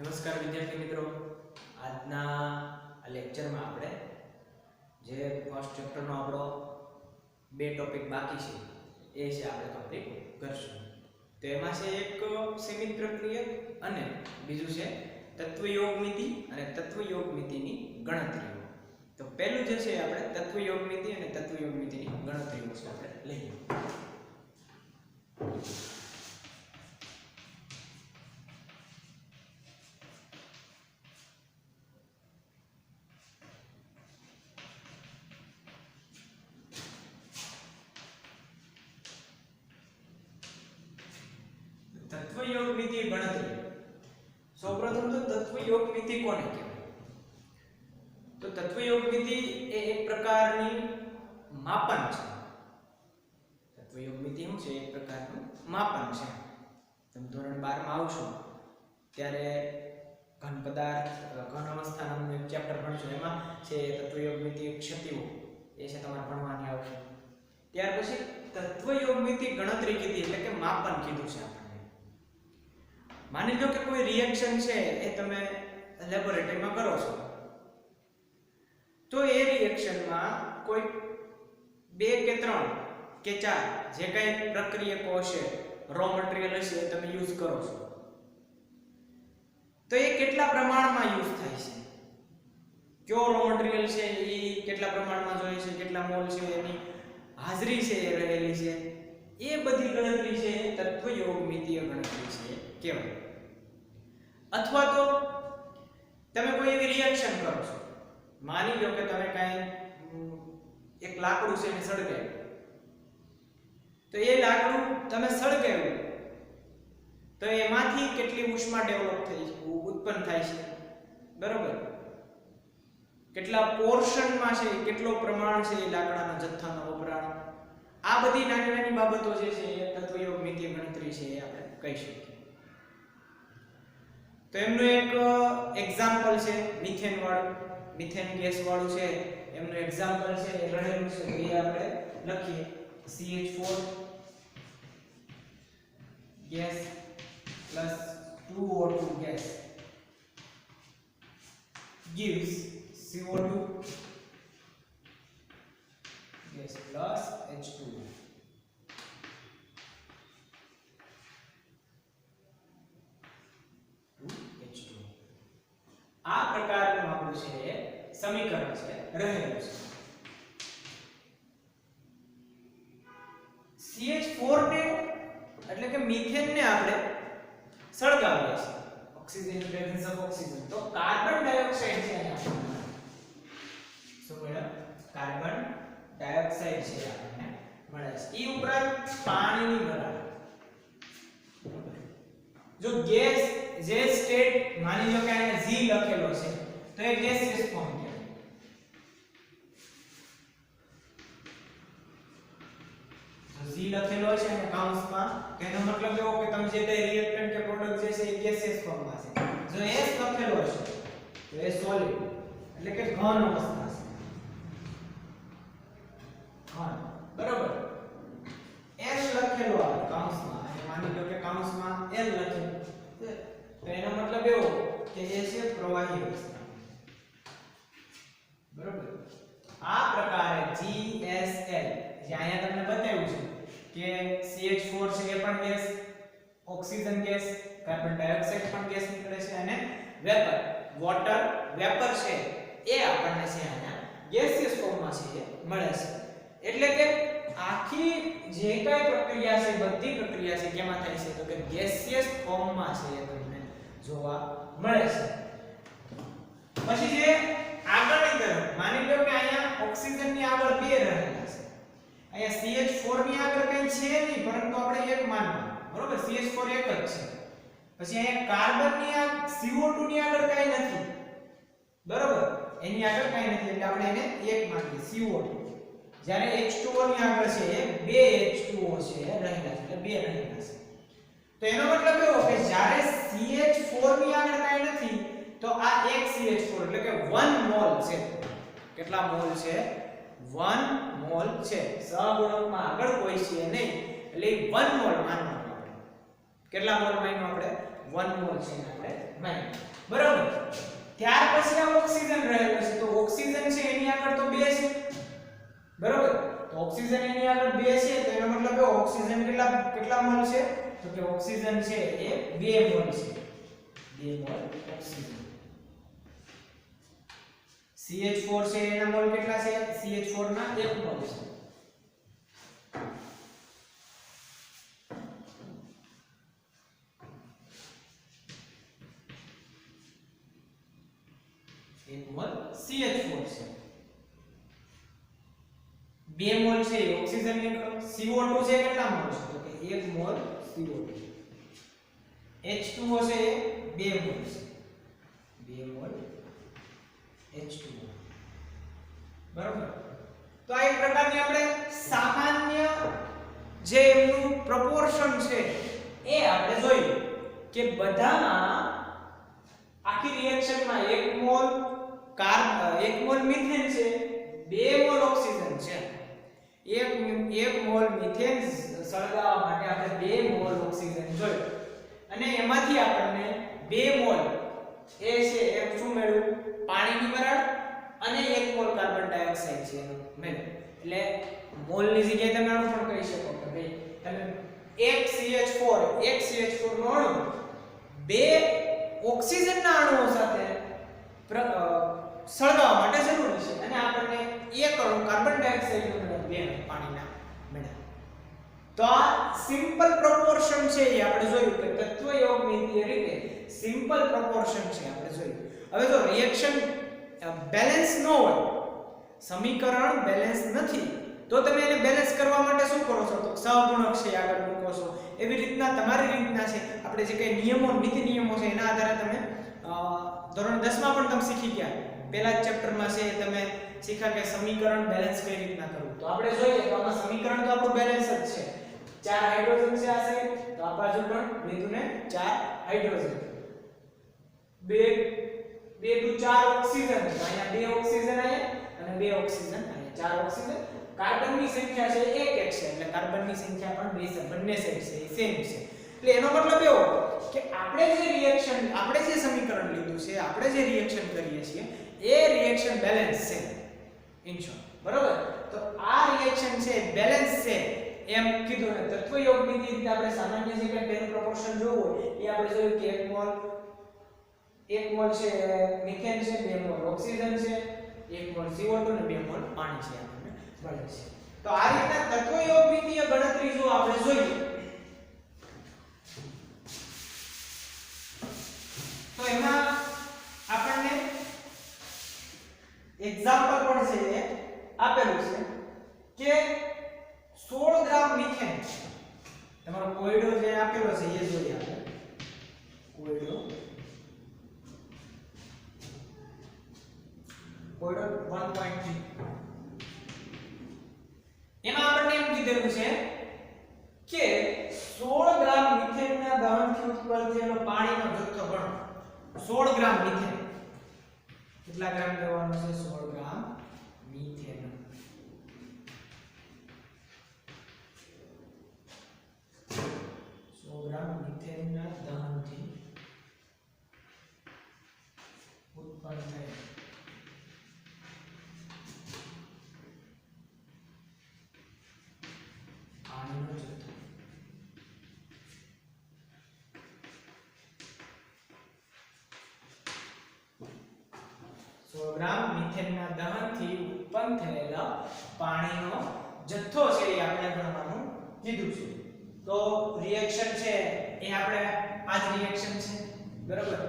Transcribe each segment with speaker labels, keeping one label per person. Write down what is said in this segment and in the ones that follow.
Speaker 1: નમસ્કાર વિદ્યાર્થી મિત્રો, આજના આ લેક્ચરમાં આપણે જે ફર્સ્ટ ચેપ્ટરનો આપણો બે ટોપિક બાકી છે એ છે આપણે કમ્પ્લીટ કરશું. તો એમાં છે એક સીમિત પ્રક્રિયક અને બીજું છે તત્વયોગમિતિ અને તત્વયોગમિતિની ગણતરીઓ. તો પહેલું જે છે આપણે તત્વયોગમિતિ અને તત્વયોગમિતિની ગણતરીઓ છે આપણે લઈએ. તત્વયોગમિતિ ગણતરી. સૌપ્રથમ તો તત્વયોગમિતિ કોને કહેવાય? તો તત્વયોગમિતિ એ એક પ્રકારની માપન છે. તત્વયોગમિતિ શું છે? એક પ્રકારનું માપન છે. તમે ધોરણ 12 માં આવશો ત્યારે ઘન પદાર્થ ઘન અવસ્થા નામનું એક ચેપ્ટર ભણશો. એમાં છે તત્વયોગમિતિ ક્ષતિઓ, એ છે તમારે ભણવાની આવશે. ત્યાર પછી તત્વયોગમિતિ ગણતરી કીધી એટલે કે માપન કીધું છે આપણે. માની લો કે કોઈ રિએક્શન છે એ તમે લેબોરેટરીમાં કરો છો, તો એ રિએક્શનમાં કોઈ 2 કે 3 કે 4 જે કઈ પ્રક્રિયકો હશે, રો મટીરીયલ હશે, એ તમે યુઝ કરો છો, તો એ કેટલા પ્રમાણમાં યુઝ થાય છે, કયો રો મટીરીયલ છે એ કેટલા પ્રમાણમાં જોઈએ છે, કેટલા મોલ છે, એની હાજરી છે એ રહેલી છે, એ બધી ગણતરી છે તત્વયોગમિતિય ગણતરી છે કહેવાય. અથવા તો તમે કોઈ એવી રિએક્શન કરો છો, માની લો કે તમે કઈ એક લાકડું છે એને સળગાવ્યું, તો એ લાકડું તમે સળગાવ્યું તો એમાંથી કેટલી ઉષ્મા ડેવલપ થઈ છે, ઉત્પન્ન થાય છે, બરોબર? કેટલા પોર્શનમાં છે, કેટલો પ્રમાણ છે એ લાકડાના જથ્થાનો વપરાણ, આ બધી નાની નાની બાબતો જે છે એ તત્વયોગમિતિય ગણતરી છે એ આપણે કહી શકીએ. તો એમનું એક એક્ઝામ્પલ છે મિથેન વાળું, મિથેન ગેસ વાળું છે એમનું એક્ઝામ્પલ છે એ રહેલું છે, એ આપણે લખીએ. CH4 gas plus 2O2 gas gives CO2 gas plus H2O. આ પ્રકારનું આપણું છે સમીકરણ છે રહેલું છે. CH4 ને એટલે કે મિથેન ને આપણે સળગાવીએ છીએ, ઓક્સિજન પ્રેઝન્સ ઓફ ઓક્સિજન, તો કાર્બન ડાયોક્સાઇડ છે અહીંયા શું મળે? કાર્બન ડાયોક્સાઇડ છે આપણને મળે છે. એ ઉપરાંત પાણીની વરાળ. જો ગેસ જે સ્ટેટ માની લો કે અહીંયા G લખેલો છે તો એ ગેસિયસ ફોર્મ કહેવાય. જો G લખેલો છે અને કૌંસમાં, એનો મતલબ એવો કે તમે જે કઈ રિએક્ટન્ટ કે પ્રોડક્ટ જે છે એ ગેસિયસ ફોર્મમાં છે. જો S લખેલો છે તો એ સોલિડ એટલે કે ઘન અવસ્થા છે, ઘન, બરાબર? L લખેલો આવે કૌંસમાં, અને માની લો કે કૌંસમાં L લખેલું, તો એનો મતલબ એવો કે એ છે પ્રવાહી અવસ્થા, બરોબર? આ પ્રકારે GSL જે અહીંયા તમને બતાવ્યું છે કે CH4 છે એ પણ gas, oxygen gas, carbon dioxide પણ ગેસ નીકળે છે, અને વેપર, વોટર વેપર છે એ આપણને છે અહીંયા ગેસિયસ ફોર્મમાં છે એ મળે છે. એટલે કે આખી જે કઈ પ્રક્રિયા છે બધી પ્રક્રિયા છે કેમાં થાય છે? તો કે ગેસિયસ ફોર્મમાં છે એ તમને જોવા મળે છે. પછી જે આગળની તરફ માની લો કે અહીંયા ઓક્સિજનની આગળ 2 રહેલા છે, અહીંયા CH4 ની આગળ કંઈ છે નહીં, પરંતુ આપણે એક માનવાનું, બરોબર? CH4 એક જ છે. પછી અહીંયા કાર્બન ની આ CO2 ની આગળ કંઈ નથી, બરોબર? એની આગળ કંઈ નથી એટલે આપણે એને એક માનીએ CO2. જ્યારે H2O ની આગળ છે એ 2 H2O છે રહેલા છે, એટલે 2 રહેલા છે. તો એનો મતલબ એવો કે જ્યારે CH4 ની આગળ કાંઈ નથી તો આ એક CH4 એટલે કે 1 મોલ છે. કેટલા મોલ છે? 1 મોલ છે. સહગુણકમાં આગળ કોઈ છે નહીં એટલે 1 મોલ માનવાનું આપણે. કેટલા મોલ માઈનો આપણે 1 મોલ છે એને આપણે માઈન બરાબર ત્યાર પછી આ ઓક્સિજન રહેલો છે તો ઓક્સિજન છે એની આગળ તો 2 છે બરાબર તો ઓક્સિજન એની આગળ 2 છે તો એનો મતલબ એ ઓક્સિજન કેટલા મોલ છે તો કે ઓક્સિજન છે એ 2 મોલ છે 2 મોલ ઓક્સિજન CH4 છે એના મોલ કેટલા છે CH4 ના 1 મોલ છે એક મોલ CH4 છે 2 મોલ છે ઓક્સિજન નીકળો CO2 છે કેટલા મોલ છે તો કે 1 મોલ CO2 H2O છે એ 2 મોલ છે 2 મોલ H2O બરાબર તો આ એક પ્રકારની આપણે સામાન્ય જે એનું પ્રોપોર્શન છે એ આપણે જોયું કે બધામાં આખી રિએક્શનમાં 1 મોલ મીથેન છે 2 મોલ ઓક્સિજન છે 1 મોલ મીથેન સળગાવવા માટે આપણે 2 મોલ ઓક્સિજન જોયું અને એમાંથી આપણને 2 મોલ એ છે એ શું મળ્યું પાણીની વરાળ અને 1 મોલ કાર્બન ડાયોક્સાઇડ છે એનો મળ્યું એટલે મોલની જગ્યાએ તમે આવું પણ કહી શકો કે ભાઈ તમે એક CH4 નો અણુ 2 ઓક્સિજનના અણુઓ સાથે સળગાવવા માટે જરૂરી છે અને આપણને એક અણુ કાર્બન ડાયોક્સાઇડ નો મળ્યો 2 પાણીના મળ્યા તો આ સિમ્પલ પ્રોપોર્શન છે એ આપણે જોયું કે તત્વ યોગની રીતે સિમ્પલ પ્રોપોર્શન છે આપણે જોયું હવે જો રિએક્શન બેલેન્સ ન હોય સમીકરણ બેલેન્સ નથી તો તમે એને બેલેન્સ કરવા માટે શું કરો છો તો સહગુણક છે આગળ મૂકો છો એવી રીતના તમારી રીતના છે આપણે જે કઈ નિયમો નીતિ નિયમો છે એના આધારે તમે ધોરણ 10 માં પણ તમે શીખી ગયા પહેલા જ ચેપ્ટરમાં છે તમે શીખ્યા કે સમીકરણ બેલેન્સ કઈ રીતના કરવું તો આપણે જોઈએ તો આમાં સમીકરણ તો આપણું બેલેન્સ જ છે 4 હાઇડ્રોજન છે આ સાઈડ તો આ બાજુ પણ લીધું ને 4 હાઇડ્રોજન 2 2 4 ઓક્સિજન અહીંયા 2 ઓક્સિજન અહીંયા અને 2 ઓક્સિજન અહીંયા 4 ઓક્સિજન કાર્બનની સંખ્યા છે 1 1 છે એટલે કાર્બનની સંખ્યા પણ બંને સાઈડ છે એ સેમ છે એટલે એનો મતલબ એવો કે આપણે જે સમીકરણ લીધું છે આપણે જે રિએક્શન કરીએ છીએ એ રિએક્શન બેલેન્સ છે ઇન શોર્ટ બરોબર તો આ રિએક્શન છે બેલેન્સ છે એમ કીધું ને તત્વ યોગની રીતે આપણે સામાન્ય જે કે તેનું પ્રોપોર્શન જોવું એ આપણે જોયું કે 1 મોલ છે મિથેન છે 2 મોલ ઓક્સિજન છે 1 મોલ CO2 અને 2 મોલ પાણી છે આપણને મળે છે તો આ રીતના તત્વ યોગની ગણતરી જો આપણે જોઈએ તો એમાં આપણને એક્ઝામ્પલ પણ છે એ આપેલું છે કે 16 ગ્રામ મિથેન તમારો કોયડો જે આપેલો છે એ જોઈએ આપણે કોયડો 1.3 એમાં આપણને એમ કીધેલું છે કે 16 ગ્રામ મિથેનના દહનથી ઉત્પન્ન થયેલો પાણીનો જથ્થો ગણો 16 ગ્રામ મિથેન કેટલા ગ્રામ લેવાનું છે 16 ગ્રામ મિથેન 100 ગ્રામ મિથેનના દહનથી ઉત્પન્ન થયેલો પાણીનો જથ્થો 100 ગ્રામ મિથેનના દહનથી ઉત્પન્ન થયેલા પાણીનો જથ્થો છે એ આપણે ગણવાનું કીધું છે તો રિએક્શન છે એ આપણે આ જ રિએક્શન છે બરાબર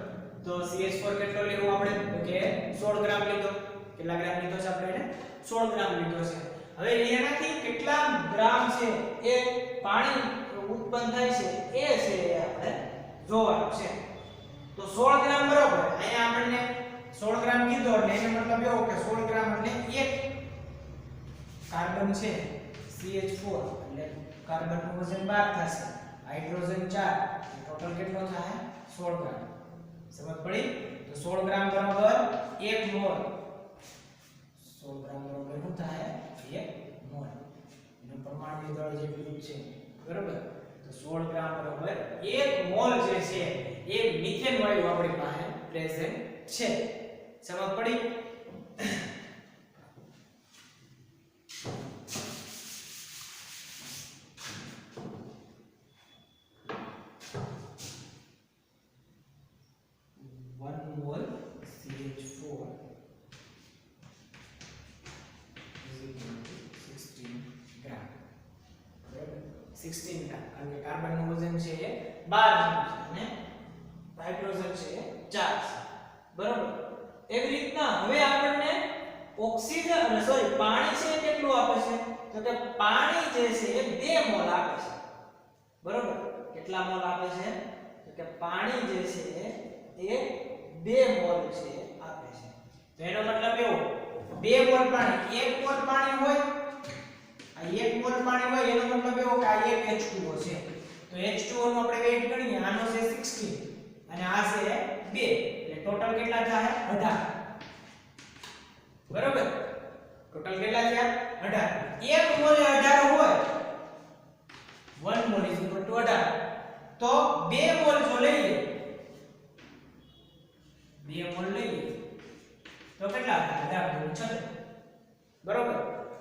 Speaker 1: તો CH4 કેટલો લેવો આપણે તો કે 16 ગ્રામ લીધો કેટલા ગ્રામ લીધો છે આપણે એને 16 ગ્રામ લીધો છે હવે એનાથી કેટલા ગ્રામ છે એ પાણી ઉત્પન્ન થાય છે એ છે આપણે જોવાનું છે તો 16 ગ્રામ બરાબર અહીંયા આપણને 16 ગ્રામ કીધો એટલે એનો મતલબ એવો કે 16 ગ્રામ એટલે એક કાર્બન છે CH4 એટલે કાર્બનનું વજન 12 થશે હાઇડ્રોજન 4 ટોટલ કેટલો થાય 16 ગ્રામ સમજ પડી તો 16 ગ્રામ બરાબર 1 મોલ 16 ગ્રામ બરાબર શું થાય 1 મોલ એનું પરમાણુ દળ જેટલું છે બરાબર તો 16 ગ્રામ બરોબર 1 મોલ જે છે એ મિથેન વાયુ આપણી પાસે પ્રેઝન્ટ છે. સમજ પડી? કાર્બનનું વજન છે એ 12 છે અને હાઇડ્રોજન છે એ 4 છે. બરાબર? એવી રીતના હવે આપણને ઓક્સિજન સોરી પાણી છે કેટલું આપે છે? તો કે પાણી જે છે એ 2 મોલ આપે છે. બરાબર? કેટલા મોલ આપે છે? તો કે પાણી જે છે એ 2 મોલ છે આપે છે. તો એનો મતલબ એવો 2 મોલ પાણી 1 મોલ પાણી હોય આ 1 મોલ પાણી હોય એનો મતલબ એવો કે આ એક H2O છે. તો H2O નો આપણે વેઇટ ગણીએ આનો છે 16 અને આ છે 2 એટલે ટોટલ કેટલા થાય 18. બરોબર? ટોટલ કેટલા થયા 18. 1 મોલે 18 હોય 1 મોલ = 18 તો 2 મોલ જો લઈએ 2 મોલ લઈએ તો કેટલા થાય 18 × 36. બરોબર?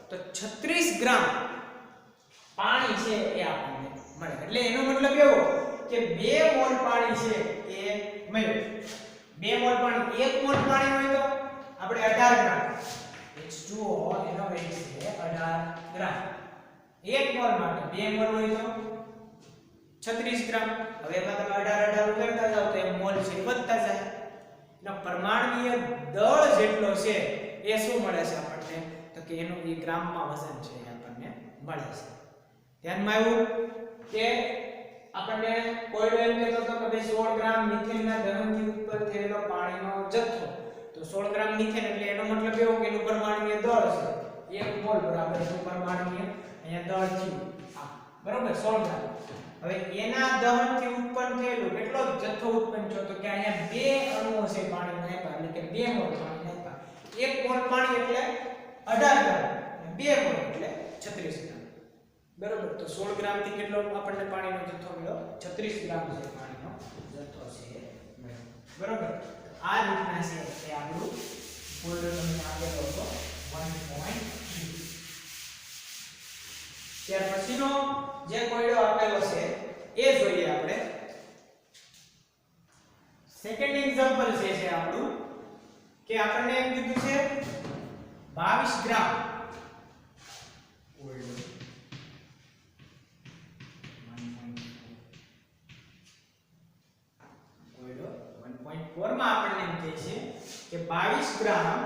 Speaker 1: તો 36 ગ્રામ પાણી છે એ આપણને મળે. એટલે એનો મતલબ એવો કે 2 મોલ પાણી છે એ મળ્યું. 2 મોલ પાણી 1 મોલ પાણી હોય તો આપણે 18 ગ્રામ H2O એનો વેઇટ છે 18 ગ્રામ. 1 મોલ માટે 2 મોલ હોય તો 36 ગ્રામ. હવે એમાં તમે 18 ઉમેરતા જાવ તો એ મોલ છે વધતા જાય. એનો પરમાણુય દળ જેટલો છે એ શું મળે છે આપણને? તો કે એનું એ ગ્રામમાં વજન છે એ આપણને મળે છે. ધ્યાનમાં આવ્યું કે આપણને કોઈડો એમ કહેતો હતો કે ભાઈ 16 ગ્રામ મિથેનના દહનથી ઉત્પન્ન થયેલો પાણીનો જથ્થો. તો 16 ગ્રામ મિથેન એટલે એનો મતલબ એવો કે એનું પરમાણુય દળ છે 1 મોલ બરાબર એનું પરમાણુય અહીંયા દળ થયું આ બરાબર 16 ગ્રામ. હવે એના દહનથી ઉત્પન્ન થયેલો કેટલો જથ્થો ઉત્પન્ન થયો? તો કે અહીંયા 2 અણુઓ છે પાણીના આપ્યા એટલે કે 2 મોલ પાણી આપ્યા. 1 મોલ પાણી એટલે 18 ગ્રામ અને 2 મોલ એટલે 36 ગ્રામ. બરોબર? તો 16 ગ્રામ થી કેટલો આપણને પાણીનો જથ્થો મળ્યો? 36 ગ્રામ છે પાણીનો જથ્થો છે મળ્યો. બરોબર? આ રીતના છે એ આપણું ફોલ્ડર તમને આપેલો હતો 1.3. ત્યાર પછીનો જે કોયડો આપેલો છે એ જોઈએ આપણે. સેકન્ડ એક્ઝામ્પલ છે આપણું કે આપણને એમ કીધું છે 22 ગ્રામ કોયડો 1.4 માં આપણને એમ કહે છે કે 22 ગ્રામ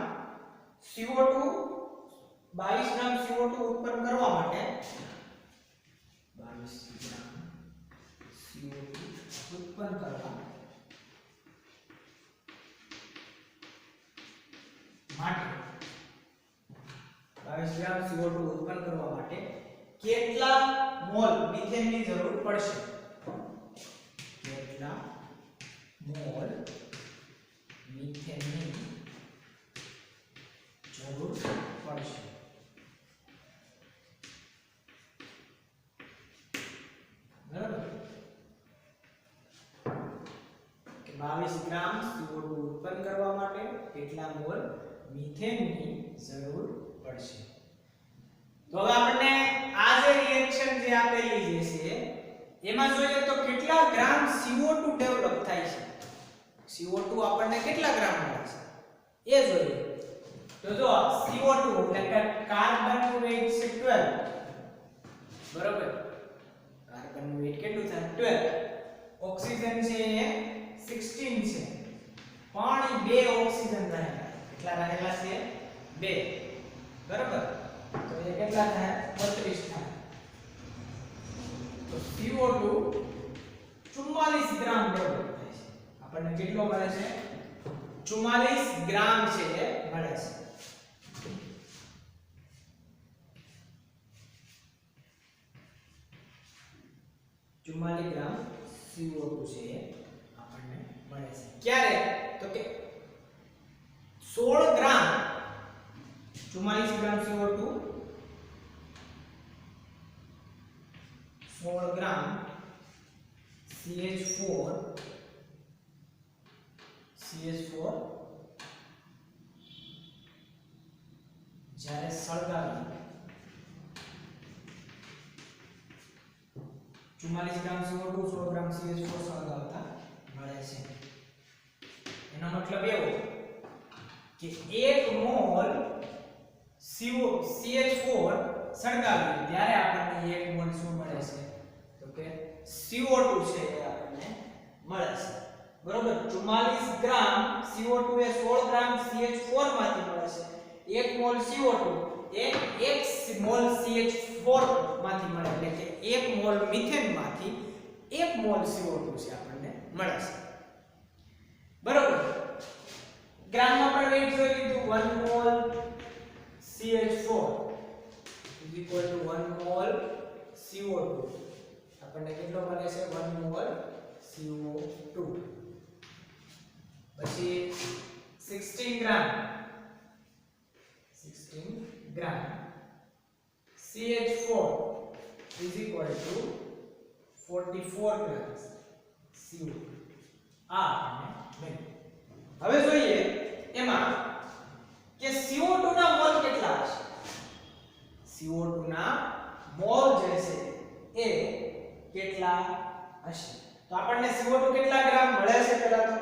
Speaker 1: CO2 ઉત્પન્ન કરવા માટે 22 ગ્રામ CO2 ઉત્પન્ન કરવા માટે 22 ગ્રામ CO2 ઉત્પન્ન કરવા માટે કેટલા મોલ મિથેનની જરૂર પડશે? કેટલા મોલ મિથેનની જરૂર પડશે? બરાબર? કે 22 ગ્રામ CO2 ઉત્પન્ન કરવા માટે કેટલા મોલ મિથેનની જરૂર પડશે? તો હવે આપણને આ જે રિએક્શન જે આપેલી છે એમાં જોઈએ તો કેટલા ગ્રામ CO2 ડેવલપ થાય છે? CO2 આપણને કેટલા ગ્રામ મળે છે એ જોઈએ. તો જો CO2 એટલે કે કાર્બનનું વેઇટ છે 12. બરોબર? કાર્બનનું વેઇટ કેટલું થાય? 12. ઓક્સિજન છે એ 16 છે. પાણી 2 ઓક્સિજન રહેલા. કેટલા રહેલા છે? 2. બરોબર? તો એ કેટલા થાય? 32 થાય. તો CO2 44 ગ્રામ ડેવલપ થાય છે. આપણને કેટલો મળે છે? 44 ગ્રામ છે એ મળે છે. ચુમ્માલીસ ગ્રામ CO2 છે આપણને મળે છે. ક્યારે? તો કે 16 ગ્રામ 44 ગ્રામ CO2 16 ગ્રામ CH4 જ્યારે સળગાવી 44 ગ્રામ CO2 100 ગ્રામ CH4 સળગાવતા મળે છે. એનો મતલબ એવો કે 1 મોલ CH4 સળગાવી ત્યારે આપણને 1 મોલ શું મળે છે તો કે CO2 છે એ આપણને મળે છે. બરોબર. 44 ગ્રામ CO2 એ 16 ગ્રામ CH4 માંથી મળે છે. 1 મોલ CO2 એ 1 મોલ CH4 માંથી મળે એટલે કે 1 મોલ મિથેન માંથી 1 મોલ CO2 છે આપણને મળે છે. બરોબર. ગ્રામમાં પણ વેઇટ જોઈ લીધું 1 મોલ CH4 = 1 મોલ CO2 આપણને કેટલો મળે છે 1 મોલ CO2. પછી 16 ગ્રામ CH4 = 44 ગ્રામ CO2 આ આપણને હવે જોઈએ એમાં કે CO2 ના મોલ કેટલા હશે. CO2 ના મોલ જે છે એ કેટલા હશે તો આપણને CO2 કેટલા ગ્રામ મળે છે પહેલા તો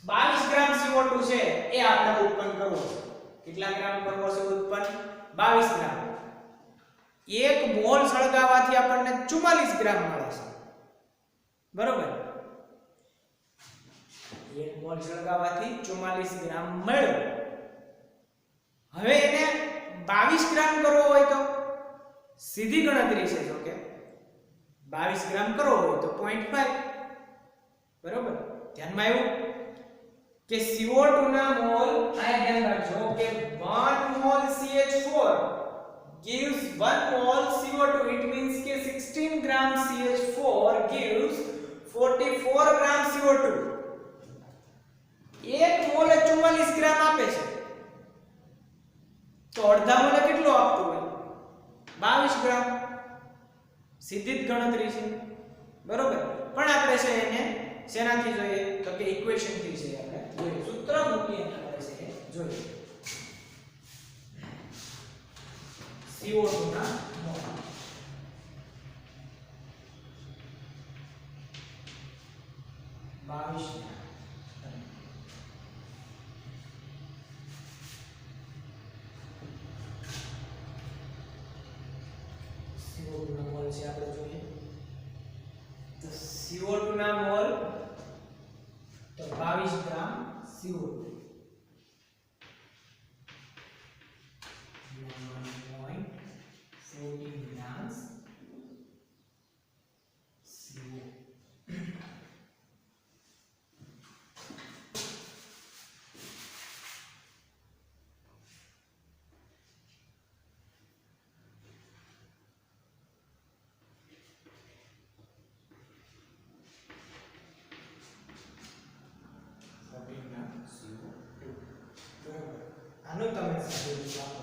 Speaker 1: 22 ગ્રામ CO2 છે એ આપણે ઉત્પન્ન કરવો છે. કેટલા ગ્રામ કરવો છે ઉત્પન્ન 22 ગ્રામ. 1 મોલ સળગાવવાથી આપણને 44 ગ્રામ મળે છે. બરોબર. 1 મોલ સળગાવવાથી 44 ગ્રામ મળ્યો. હવે એને 22 ગ્રામ કરવો હોય તો સીધી ગણતરી છે જો કે 22 ગ્રામ કરવો હોય તો 0.5. બરોબર. ધ્યાનમાં આવ્યું કે CO2 ના મોલ આ ધ્યાન રાખજો કે 1 mall CH4 gives 1 mol CO2. It means કે 16 gram CH4 gives 44 gram CO2. 1 mall 44 ગ્રામ આપે છે તો અડધા મોલ કેટલો આપતું હોય 22 ગ્રામ. સીધી જ ગણતરી છે. બરોબર. પણ આપણે છે એને શેનાથી જોઈએ તો કે ઇક્વેશન થી છે આપણે જોઈએ સૂત્ર મૂકી અને આપણે છે જોઈએ CO2 ના મોલ CO2 ના મોલ છે આપણે જોઈએ તો CO2 ના મોલ તો 22 ગ્રામ CO2 1.14 grams CO. આનો તમે સાદું આપો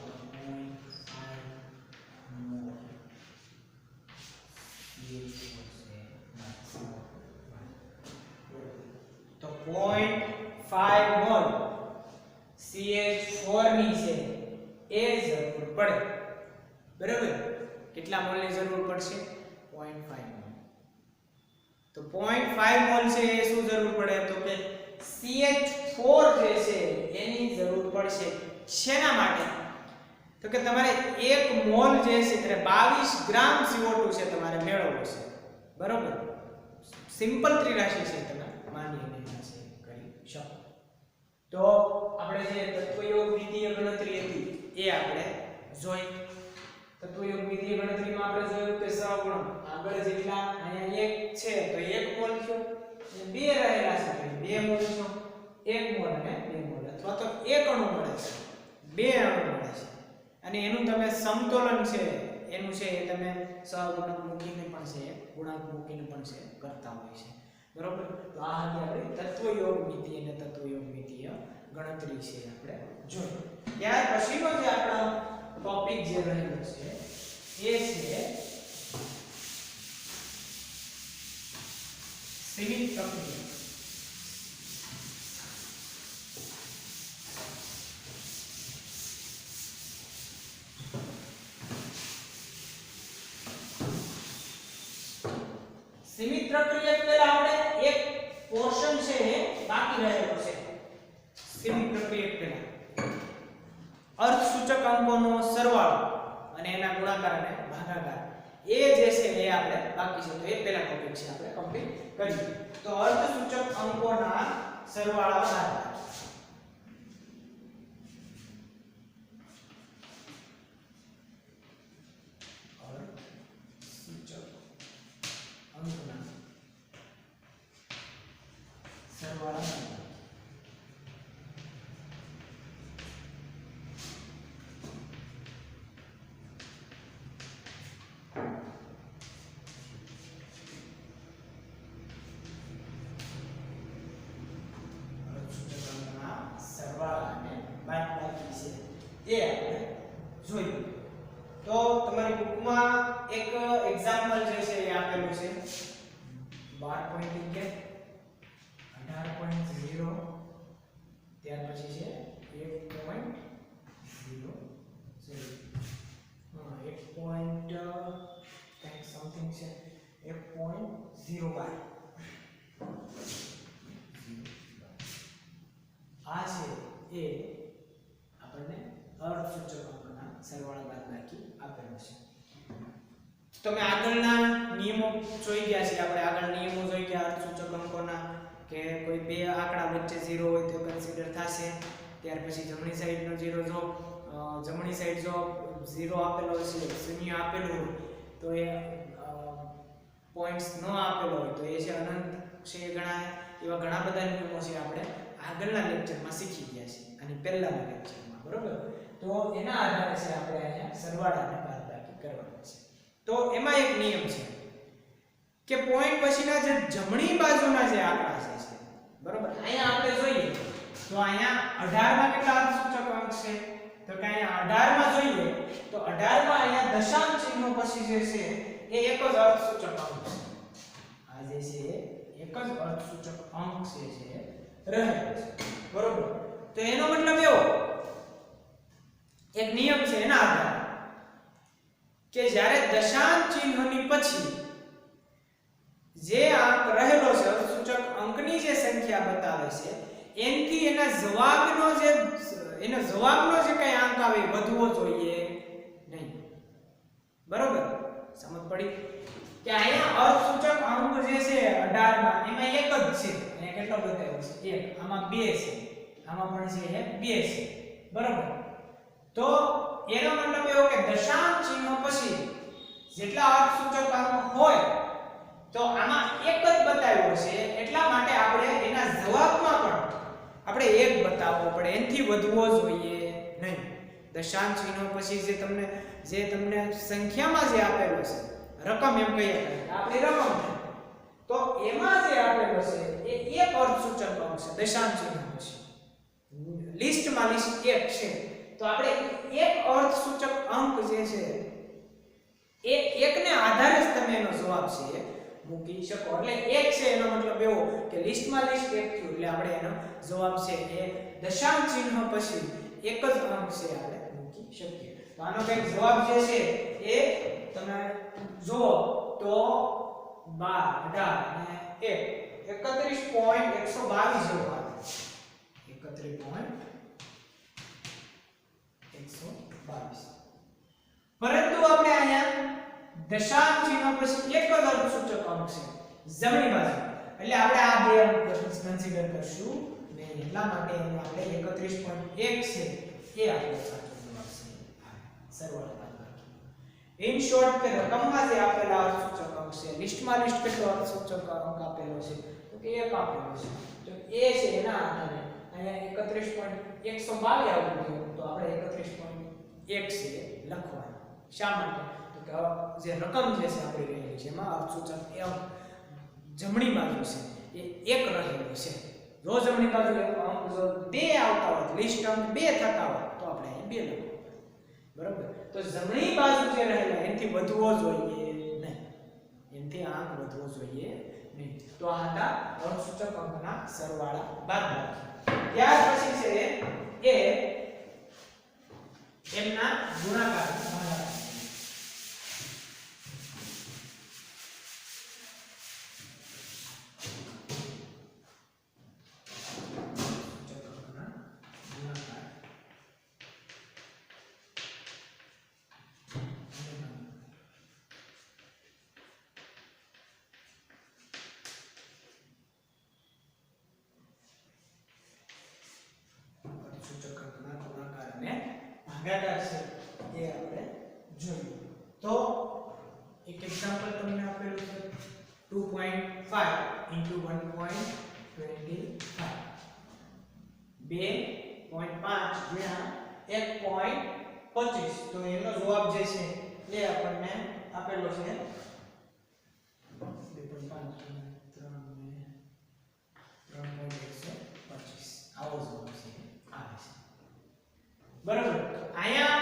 Speaker 1: તો 0.5 મોલ CH4 ની છે એ જરૂર પડે. બરાબર. કેટલા મોલ ની જરૂર પડશે 0.5 મોલ. તો 0.5 મોલ છે એ શું જરૂર પડે તો કે CH4 જે છે એની જરૂર પડશે. શેના માટે તો કે તમારે 1 મોલ જે છે એટલે 22 ગ્રામ CO2 છે તમારે મેળવવો છે. બરોબર. સિમ્પલ ત્રિરાશિ છે તમે માની અને છે કરી શકો. તો આપણે જે તત્વયોગમિતીય ગણતરી હતી એ આપણે જોઈ. તત્વયોગમિતીય ગણતરીમાં આપણે જોયું કે સહગુણક આગળ જેટલા અહીંયા 1 છે તો 1 મોલ થયો અને 2 રહેલા છે તો 2 મોલ થયો. 1 મોલ અને 2 મોલ અથવા તો 1 અણુ મળે છે 2 અણુ મળે છે અને એનું તમે સમતોલન છે એનું છે એ તમે સહગુણક મૂકીને પણ છે ગુણાંક મૂકીને પણ છે કરતા હોય છે. બરોબર. તો આ હતી આપણી તત્વયોગમિતિ અને તત્વયોગમિતીય ગણતરી છે આપણે જોઈ. ત્યાર પછીનો જે આપણો ટોપિક જે રહેલો છે એ છે સીમિત પ્રક્રિયા સીમિત પ્રક્રિયા પહેલા આપણે એક પોર્શન છે એ બાકી રહેલો છે સીમિત પ્રક્રિયા પહેલા અર્થસૂચક અંકોનો સરવાળો અને એના ગુણાકાર અને ભાગાકાર એ જે છે એ આપણે બાકી છે તો એ પહેલા ટોપિક છે આપણે કમ્પ્લીટ કરીએ તો અર્થસૂચક અંકોના સરવાળા ભાગાકાર અંકના સરવાળા એ આપણે જોઈએ તો તમારી બુકમાં એક એક્ઝામ્પલ જે છે એ આપેલું છે 12.1 18.0 ત્યાર પછી છે 1.0 1 point કંઈક સમથિંગ છે 1.0 આ છે એ આપણને અર્થસૂચક અંકના સરવાળા બાદબાકી આપેલો છે તમે આગળના નિયમો જોઈ ગયા છે આપણે આગળ નિયમો જોઈ ગયા અર્થસૂચક અંકોના કે કોઈ બે આંકડા વચ્ચે 0 હોય તો કન્સિડર થશે ત્યાર પછી જમણી સાઈડનો 0 જો જમણી સાઈડ જો 0 આપેલો છે શૂન્ય આપેલું હોય તો એ પોઈન્ટ્સ ન આપેલો હોય તો એ છે અનંત છે ગણાય એવા ઘણા બધા નિયમો છે આપણે આગળના લેક્ચરમાં શીખી ગયા છે અને પહેલાના લેક્ચરમાં બરોબર તો એના આધારે છે આપણે અહીંયા સરવાળા અને બાદબાકી કરવાનું છે તો એમાં એક નિયમ છે કે પોઈન્ટ પછીના જે જમણી બાજુના જે આંકડા છે બરોબર અહીંયા આપણે જોઈએ તો અહીંયા 18 માં કેટલા અર્થસૂચક અંક છે તો કે અહીંયા 18 માં જોઈએ તો 18 માં અહીંયા દશાંશ ચિહ્નો પછી જે છે એ એક જ અર્થસૂચક અંક છે આ જે છે એક જ અર્થસૂચક અંક છે રહે છે બરોબર તો એનો મતલબ એવો એક નિયમ છે એના આધારે કે જ્યારે દશાંશ ચિહ્નની પછી જે અંક રહેલો છે અર્થસૂચક અંકની જે સંખ્યા બતાવે છે એનથી એના જવાબનો જે કઈ અંક આવે વધવો જોઈએ નહીં બરોબર સમજ પડી કે અહીંયા અર્થસૂચક અંક જે છે 18 માં એમાં એક જ છે અહીંયા કેટલો બતાવ્યો છે 1 આમાં 2 છે આમાં પણ છે 2 છે બરોબર તો એનો મતલબ એવો કે દશાંશ ચિહ્ન પછી જેટલા અર્થસૂચક અંક હોય તો આમાં એક જ બતાવ્યો છે એટલા માટે આપણે એના જવાબમાં પણ આપણે એક બતાવવો પડે એનથી વધવો જોઈએ નહીં દશાંશ ચિહ્ન પછી જે તમને સંખ્યામાં જે આપેલો છે રકમ એમ કહીએ આપણી રકમ છે તો એમાં જે આપેલો છે એ એક અર્થસૂચક અંક છે દશાંશ ચિહ્ન પછી લિસ્ટમાં લિસ્ટ એક છે તો આપણે એક અર્થસૂચક અંક જે છે એ એકને આધારે જ તમે એનો જવાબ છે મૂકી શકો એટલે એક છે એનો મતલબ એવો કે લિસ્ટમાં લિસ્ટ એક થયું એટલે આપણે એનો જવાબ છે એ દશાંશ ચિહ્ન પછી એક જ અંક છે આપણે મૂકી શકીએ તો આનો કંઈક જવાબ જે છે એ તમે જો તો 12 18 અને 1 31.122 જેવો આવે 31.122 પરંતુ આપણે અહીંયા દશાંશ ચિહ્ન પછી એક જ અર્થસૂચક અંક છે જમણી બાજુ એટલે આપણે આ બે અંક કન્સિડર કરશું નહીં એટલા માટે એને આપણે 31.1 છે એ આપણો સાચો જવાબ છે સરવાળા બાદબાકી ઇન શોર્ટ કે રકમમાં જે આપેલા અર્થસૂચક અંક છે લિસ્ટમાં લિસ્ટ કેટલો અર્થસૂચક અંક આપેલો છે તો કે એક આપેલો છે તો એ છે એના આધારે અહીંયા 31.122 આવ્યું તો આપણે 31.1 છે લખવાનું શા માટે જે રકમ જે છે આપણી રહેલી છે એમાં અર્થસૂચક એ જમણી બાજુ છે એ એક રહેલું છે જો જમણી બાજુ અંક જો 2 આવતા હોય લિસ્ટ અંક 2 થતા હોય તો આપણે અહીં 2 લખવું બરાબર તો જમણી બાજુ જે રહેલા એનાથી વધવો જોઈએ નહીં એનાથી અંક વધવો જોઈએ નહીં. તો આ હતા અર્ધસૂચક અંકના સરવાળા બાદબાકી. ત્યાર પછી છે એ એમના ગુણાકાર ભાગાકાર. ભાગાકાર છે એ આપણે જોઈએ. તો એક એક્ઝામ્પલ તમને આપેલું છે 2.5 into 1.25 2.5 ગુણ્યા 1.25. તો એનો જવાબ જે છે એ આપણને આપેલો છે 3.125 આવો જવાબ છે આવે છે. બરાબર. અહીંયા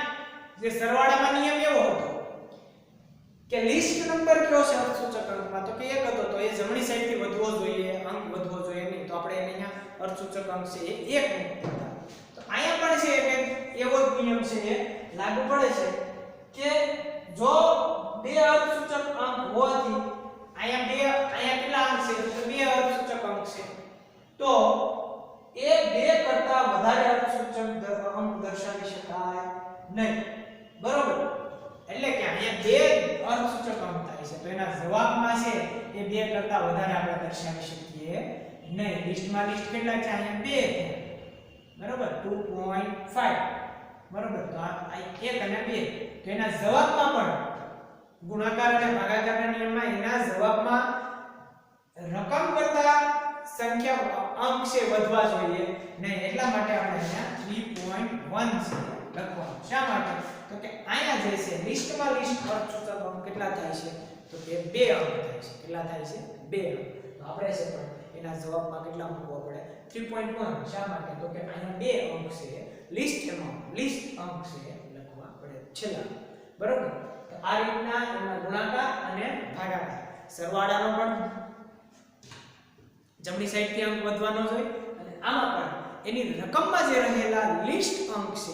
Speaker 1: જે સરવાળામાં નિયમ એવો હતો કે લિસ્ટ નંબર કયો છે અર્ધસૂચક અંકમાં, તો કે એક હતો, તો એ જમણી સાઈડથી વધવો જોઈએ, અંક વધવો જોઈએ નહીં, તો આપણે એને અહીંયા અર્ધસૂચક અંક છે એ 1 મૂકતા. તો અહીંયા પણ છે કે એવો જ નિયમ છે એ લાગુ પડે છે કે જો બે અર્ધસૂચક અંક હોવાથી અહીંયા કેટલા અંક છે, તો બે અર્ધસૂચક અંક છે, તો એ બે કરતા વધારે અર્ધસૂચક અંક દર્શાવી શકાય નહીં. બરોબર. એટલે કે અહીંયા બે અર્ધસૂચક અંક થાય છે, તો એના જવાબમાં છે એ બે કરતા વધારે આપણે દર્શાવી શકીએ નહીં. લિસ્ટમાં લિસ્ટ કેટલા છે? અહીંયા 2 છે. બરોબર. 2.5. બરોબર. તો આ 1 અને 2. તો એના જવાબમાં પણ ગુણાકાર અને ભાગાકારના નિયમમાં એના જવાબમાં રકમ કરતા સંખ્યા અંક છે વધવા જોઈએ નહીં. એટલા માટે આપણે અહીંયા 3.1 છે લખવાનું. શા માટે? તો કે અહીંયા જે છે લિસ્ટમાં લિસ્ટ અર્ધસૂચક અંક કેટલા થાય છે, તો કે 2 અંક થાય છે. કેટલા થાય છે? 2 અંક. તો આપણે છે પણ એના જવાબમાં કેટલા મૂકવા પડે? 3.1. શા માટે? તો કે અહીંયા 2 અંક છે, લિસ્ટ અંક છે લખવા પડે છેલ્લા. બરોબર. તો આ રીતના એના ગુણાકાર અને ભાગાકાર સરવાળાનો પણ જમણી સાઈડથી અંક વધવાનો જોઈએ અને આમાં પણ એની રકમમાં જે રહેલા લિસ્ટ અંક છે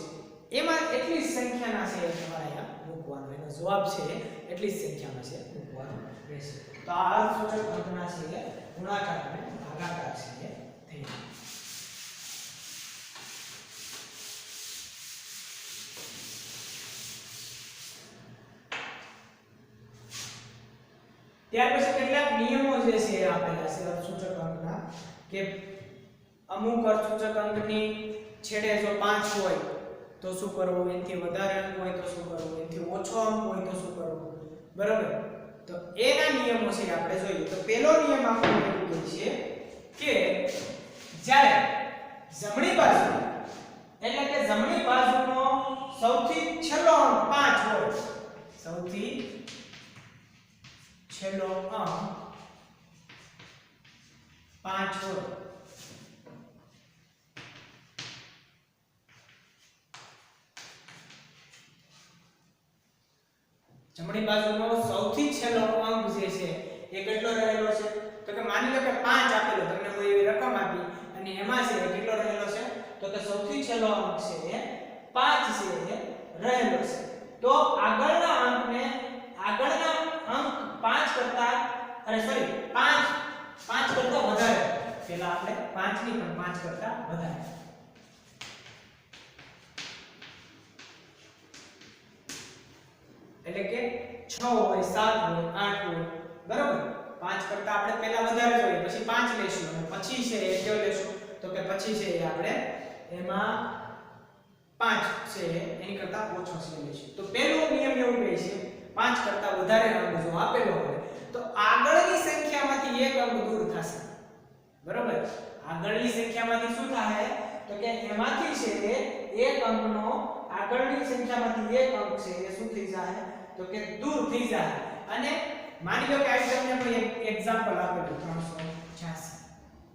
Speaker 1: એમાં એટલી જ સંખ્યાના છે તમારે અહીંયા મૂકવાનો. એનો જવાબ છે એટલી જ સંખ્યામાં છે મૂકવાનો રહેશે. તો આ અર્ધસૂચક અંકના છે ગુણાકાર અને ભાગાકાર છે થઈ જાય. ત્યાર પછી કેટલાક નિયમો જે છે આપેલા છે અર્ધસૂચક અંકના કે અમુક અર્ધસૂચક અંકની છેડે જો 5 હોય તો શું કરવું, એનાથી વધારે અંક હોય તો શું કરવું, એનાથી ઓછો અંક હોય તો શું કરવું. બરાબર. તો એના નિયમો છે આપણે જોઈએ. તો પહેલો નિયમ આપણને એવું કહે છે કે જ્યારે જમણી બાજુ એટલે કે જમણી બાજુનો સૌથી છેલ્લો અંક 5 હોય, સૌથી છેલ્લો અંક 5 હોય, જમણી બાજુનો સૌથી છેલ્લો અંક જે છે એ કેટલો રહેલો છે, તો કે માની લો કે 5 આપેલો, તમને કોઈ એવી રકમ આપી અને એમાં છે કેટલો રહેલો છે, તો કે સૌથી છેલ્લો અંક છે એ 5 છે એ રહેલો છે. તો આગળના અંક 5 કરતા વધારે, પેલા આપણે 5 ની પણ 5 કરતા વધારે. એટલે કે 6 હોય, 7 હોય, 8 હોય. બરાબર. 5 કરતા આપણે પહેલા વધારે જોઈએ, પછી 5 લેશું અને પછી છે એ કયો લેશું, તો કે પછી છે એ આપણે એમાં 5 છે એની કરતા ઓછો છે લેશું. તો પહેલો નિયમ એવું કહે છે 5 કરતા વધારે અંક જો આપેલો હોય તો આગળની સંખ્યામાંથી એક અંક દૂર થશે. બરાબર. આગળની સંખ્યામાંથી શું થાય, તો કે એમાંથી છે એક અંકનો આગળની સંખ્યામાંથી એક અંક છે એ શું થઈ જાય, તો કે દૂર થઈ જાય. અને માની લો કે આ તમને કોઈ એક્ઝામ્પલ આપેલું 386.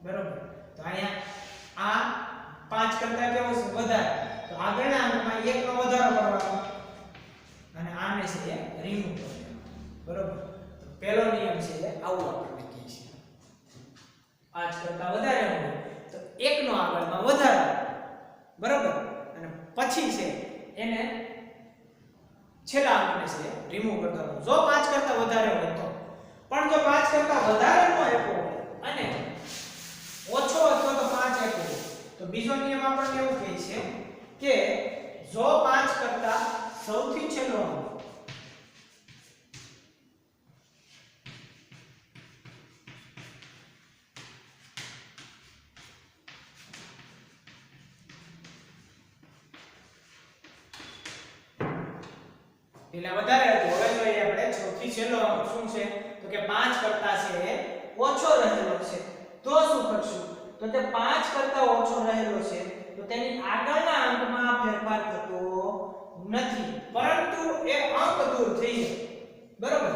Speaker 1: બરાબર. તો અહીંયા આ 5 કરતા કેવો છે વધારે, તો આગળના અંકમાં એક નો વધારો કરવાનો અને આને છે એ રિમૂવ કરવાનો. બરાબર. તો પહેલો નિયમ છે એ આવું આપણને કહે છે. 5 કરતા વધારે હોય તો 1 નો આગળમાં વધારો, બરાબર, અને પછી છે એને છેલ્લા અંકને છે રિમૂવ કરતા રહો. જો 5 કરતા વધારે હોય તો. પણ જો 5 કરતા વધારે નો આપ્યો હોય અને ઓછો અથવા તો 5 આપ્યો હોય તો બીજો નિયમ આપણને એવું કહે છે કે જો 5 કરતા સૌથી છેલ્લો અંક પેલા વધારે હતો, હવે જોઈએ આપણે સૌથી છેલ્લો અંક શું છે તો કે 5 કરતા છે ઓછો રહેલો છે. તો શું કરશું તો તે 5 કરતા ઓછો રહેલો છે તો તેની આગળના અંકમાં ફેરફાર થતો નથી, પરંતુ એ અંક દૂર થઈ જાય, બરાબર.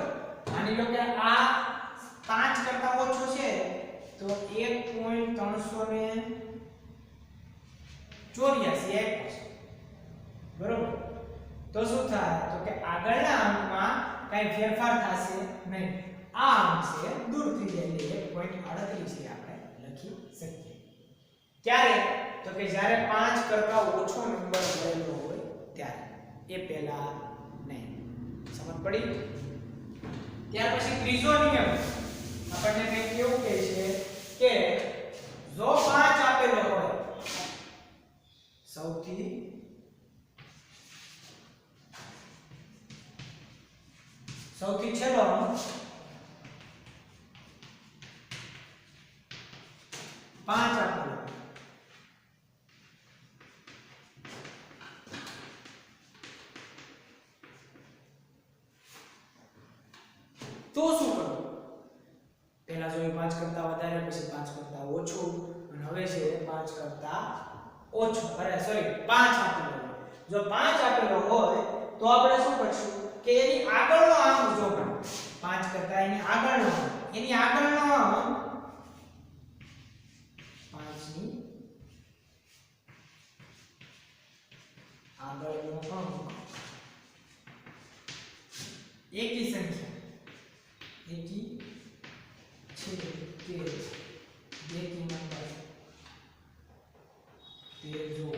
Speaker 1: માની લો કે આ 5 કરતા ઓછો છે તો 1.384 બરાબર. તો શું થાય તો કે આગળના અંકમાં કઈ ફેરફાર થશે નહીં, આ અંક છે દૂર થઈ જાય એટલે 1.38 આપણે લખી શકીએ. ક્યારે તો કે જ્યારે 5 કરતા ઓછો નંબર મળેલો હોય ત્યારે, એ પહેલા નહીં. સમજ પડી? ત્યાર પછી ત્રીજો નિયમ આપણને કંઈક એવું કહે છે કે જો 5 આપેલો હોય સૌથી છેલ્લો અંક 5 આપેલો તો શું કરવું? પહેલા જોયું 5 કરતા વધારે, પછી 5 કરતા ઓછું, અને હવે છે 5 કરતા ઓછું. અરે સોરી, 5 આપેલો. જો 5 આપેલો હોય તો આપણે શું કરશું કે એની આગળનો અંક જોવાનો. 5 કરતા એની આગળનો અંક 5 ની આગળનો અંક એકી સંખ્યા એકી છે કે બેકી નંબર તે જો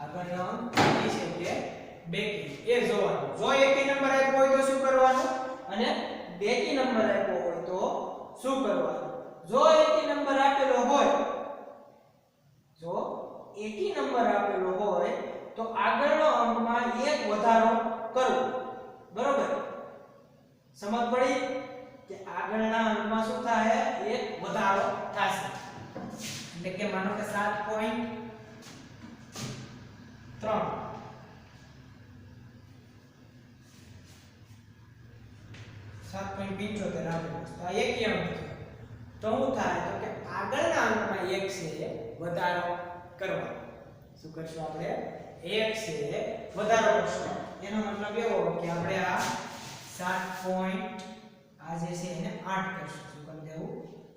Speaker 1: આગળનો અંક એ છે કે બેકી, એ જોવાનું. જો એકી નંબર આપ્યો હોય તો શું કરવાનું અને બેકી નંબર આપ્યો હોય તો શું કરવાનું? જો એકી નંબર આપેલો હોય તો આગળનો અંકમાં એક વધારો કરવો, બરોબર. સમજ પડી કે આગળના અંકમાં શું થાય? એક વધારો થશે. એટલે કે માનો કે 7.3 7.75 આપેલું તો આ એકી અંક તો શું થાય તો કે આગળના અંકમાં 1 છે વધારો કરવાનો. શું કરશું આપણે? 1 છે વધારો કરશું. એનો મતલબ એવો કે આપણે આ 7. આ જે છે એને 8 કરશું. શું કરી દેવું?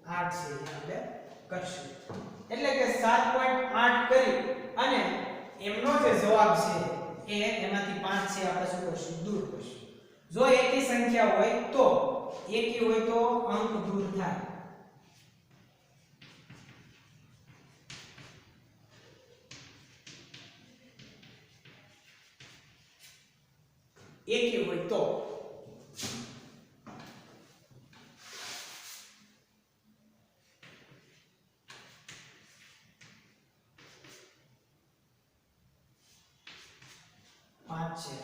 Speaker 1: 8 છે આપણે કરશું. એટલે કે 7.8 કરી અને એમનો જે જવાબ છે એમાંથી 5 છે આપણે શું કરશું? દૂર કરશું. જો એકી સંખ્યા હોય તો અંક દૂર થાય. એકી હોય તો છે.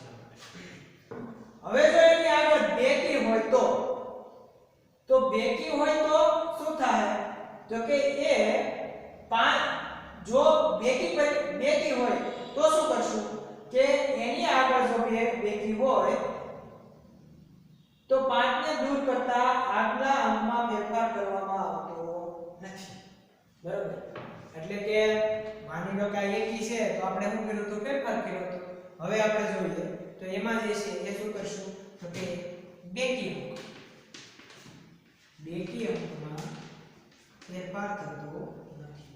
Speaker 1: હવે જો એની આગળ બેકી હોય તો બેકી હોય તો શું થાય તો કે એ 5 જો બેકી હોય તો શું કરશું કે એની આગળ જો બેકી હોય તો 5 ને દૂર કરતા આગલા અંકમાં ફેરફાર કરવામાં આવતો નથી, બરાબર. એટલે કે માની લો કે આ એકી છે તો આપણે શું કર્યું તો ફેરફાર કર્યો તો હવે આપણે જોઈએ તો એમાં જે છે એ શું કરશું તો કે બેકી અંકમાં ફેરફાર થતો નથી.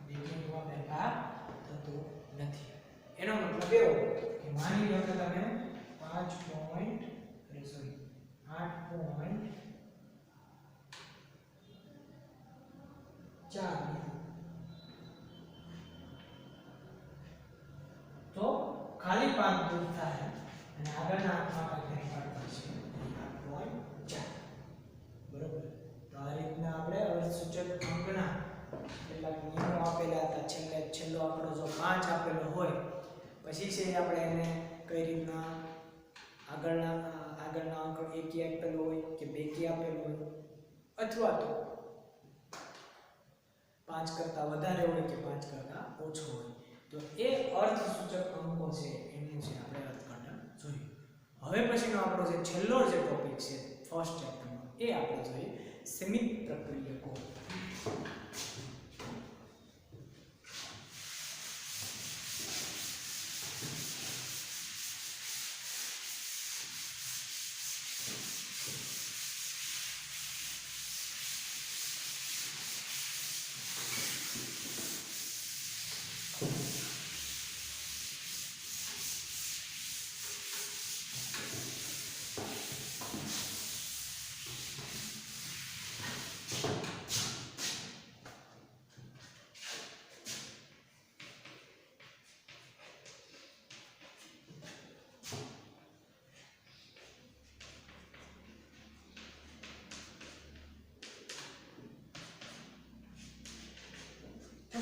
Speaker 1: બેકી અંકમાં ફેરફાર થતો એનો મતલબ એવો કે માની લો કે તમે 5 પોઈન્ટ સોરી 8.4 તો ખાલી 5 દૂર થાય અને આગળના આંકમાં ફેરફાર થશે 8.4 બરોબર. તો આ રીતના આપણે અર્થસૂચક અંકના કેટલાક નિયમો આપેલા હતા. છેલ્લો આંકડો જો 5 આપેલો હોય પછી છે આપણે એને કઈ રીતના આગળના આંકડો એકી આપેલો હોય કે બેકી આપેલો હોય અથવા તો 5 કરતા વધારે હોય કે 5 કરતા ઓછો હોય તો એ અર્થસૂચક અંકો છે એનું છે આપણે અર્થઘટન જોયું. હવે પછીનો આપણો જે છેલ્લો જે ટોપિક છે ફર્સ્ટ ચેપ્ટરનો એ આપણે જોઈએ સીમિત પ્રક્રિયકો.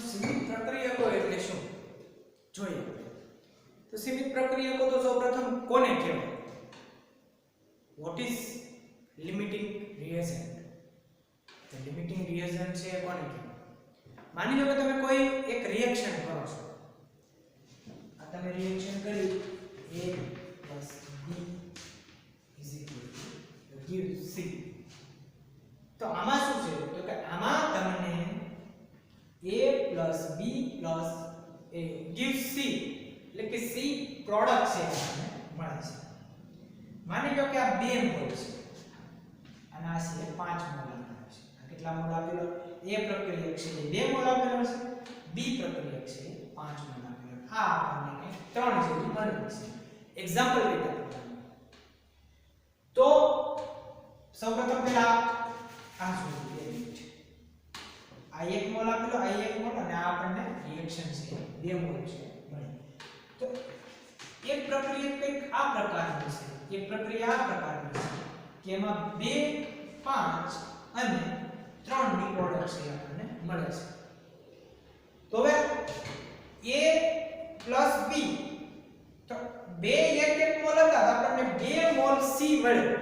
Speaker 1: સીમિત પ્રક્રિયકો એટલે શું જોઈએ. તો સીમિત પ્રક્રિયકો તો સૌપ્રથમ કોને કહેવાય? What is limiting reagent? તો લિમિટિંગ રિએજન્ટ છે કોને કહેવાય? માની લો કે તમે કોઈ એક રિએક્શન કરો છો. આ તમે રિએક્શન કરી A + B = give C. તો આમાં શું છે? તો કે આમાં તમને A plus B plus A gives C એટલે કે C પ્રોડક્ટ છે આપણને મળે છે. માની લો કે આ 2 મોલ છે અને આ છે 5 મોલ આપેલો છે. આ કેટલા મોલ આપેલો? A પ્રક્રિયક છે એ 2 મોલ આપેલો છે, B પ્રક્રિયક છે એ 5 મોલ આપેલો. આ આપણને 3 જેવી મળે છે. એક્ઝામ્પલ રીતે તો સૌપ્રથમ પહેલા આ જોઈએ. આ 1 મોલ આપેલો, આ 1 મોલ અને આ આપણને રિએક્શન છે 2 મોલ છે મળી. તો એક પ્રક્રિયા કંઈક આ પ્રકારની છે, એક પ્રક્રિયા આ પ્રકારની છે કે એમાં 2 5 અને 3 ની પ્રોડક્ટ છે આપણને મળે છે. તો હવે A plus B તો 2 1 મોલ હતા તો આપણને 2 મોલ C મળ્યો.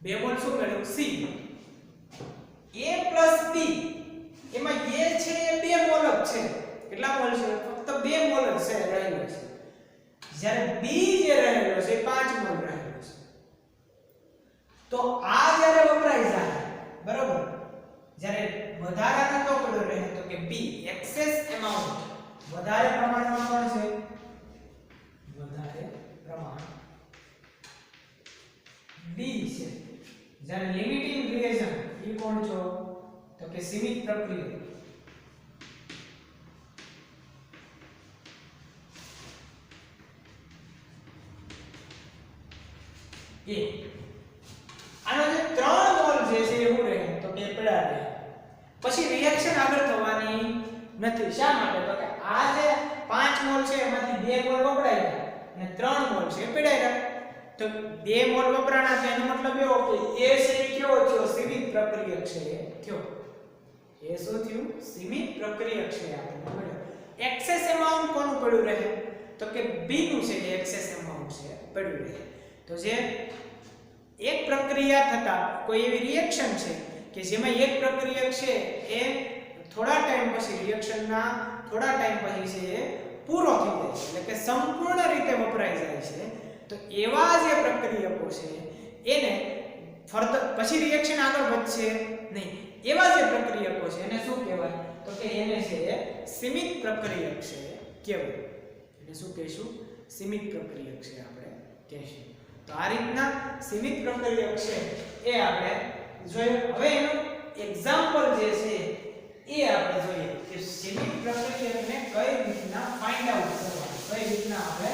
Speaker 1: 2 મોલ શું મળ્યું? C. A plus B એમાં A છે એ 2 મોલ જ છે. કેટલા મોલ છે? ફક્ત 2 મોલ જ છે રહેલો છે. જ્યારે B જે રહેલો છે 5 મોલ રહેલો છે. તો આ જ્યારે વપરાય જાય બરોબર, જ્યારે વધારાનો તો પડ્યો રહે તો કે B એક્સેસ એમાઉન્ટ વધારે પ્રમાણમાં કોણ છે? વધારે પ્રમાણ B છે. જ્યારે લિમિટિંગ રિએજન્ટ એ કોણ છો? તો કે સીમિત પ્રક્રિયક. એ આનો જે 3 મોલ જે છે એવું રહે તો કે પડ્યા રહે. પછી રિએક્શન આગળ થવાની નથી. શા માટે? તો કે આ જે 5 મોલ છે એમાંથી 2 મોલ વપરાઈ ગયા અને 3 મોલ છે પડ્યા રહ્યા. તો 2 મોલ વપરાણા તો એનો મતલબ એવો કે A છે એ કેવો થયો? સીમિત પ્રક્રિયક છે એ થયો. એ શું થયું? સીમિત પ્રક્રિયક છે આપણને મળ્યો. એક્સેસ એમાઉન્ટ કોનું પડ્યું રહે? તો કે B નું છે એ એક્સેસ એમાઉન્ટ છે પડ્યું રહે. તો જે એક પ્રક્રિયા થતા કોઈ એવી રિએક્શન છે કે જેમાં એક પ્રક્રિયક છે એ થોડા ટાઈમ પછી રિએક્શનના થોડા ટાઈમ પછી છે એ પૂરો થઈ જાય છે એટલે કે સંપૂર્ણ રીતે વપરાઈ જાય છે. તો એવા જે પ્રક્રિયકો છે એને ફર્ધર પછી રિએક્શન આગળ વધશે નહીં. એવા જે પ્રક્રિયકો છે એને શું કહેવાય? તો કે એને છે સીમિત પ્રક્રિયક છે કહેવાય. એને શું કહીશું? સીમિત પ્રક્રિયક છે આપણે કહીશું. તો આ રીતના સીમિત પ્રક્રિયક છે એ આપણે જોયું. હવે એનું એક્ઝામ્પલ જે છે એ આપણે જોઈએ કે સીમિત પ્રક્રિયકને કઈ રીતના ફાઇન્ડ આઉટ કરવાનું. રીતના આપણે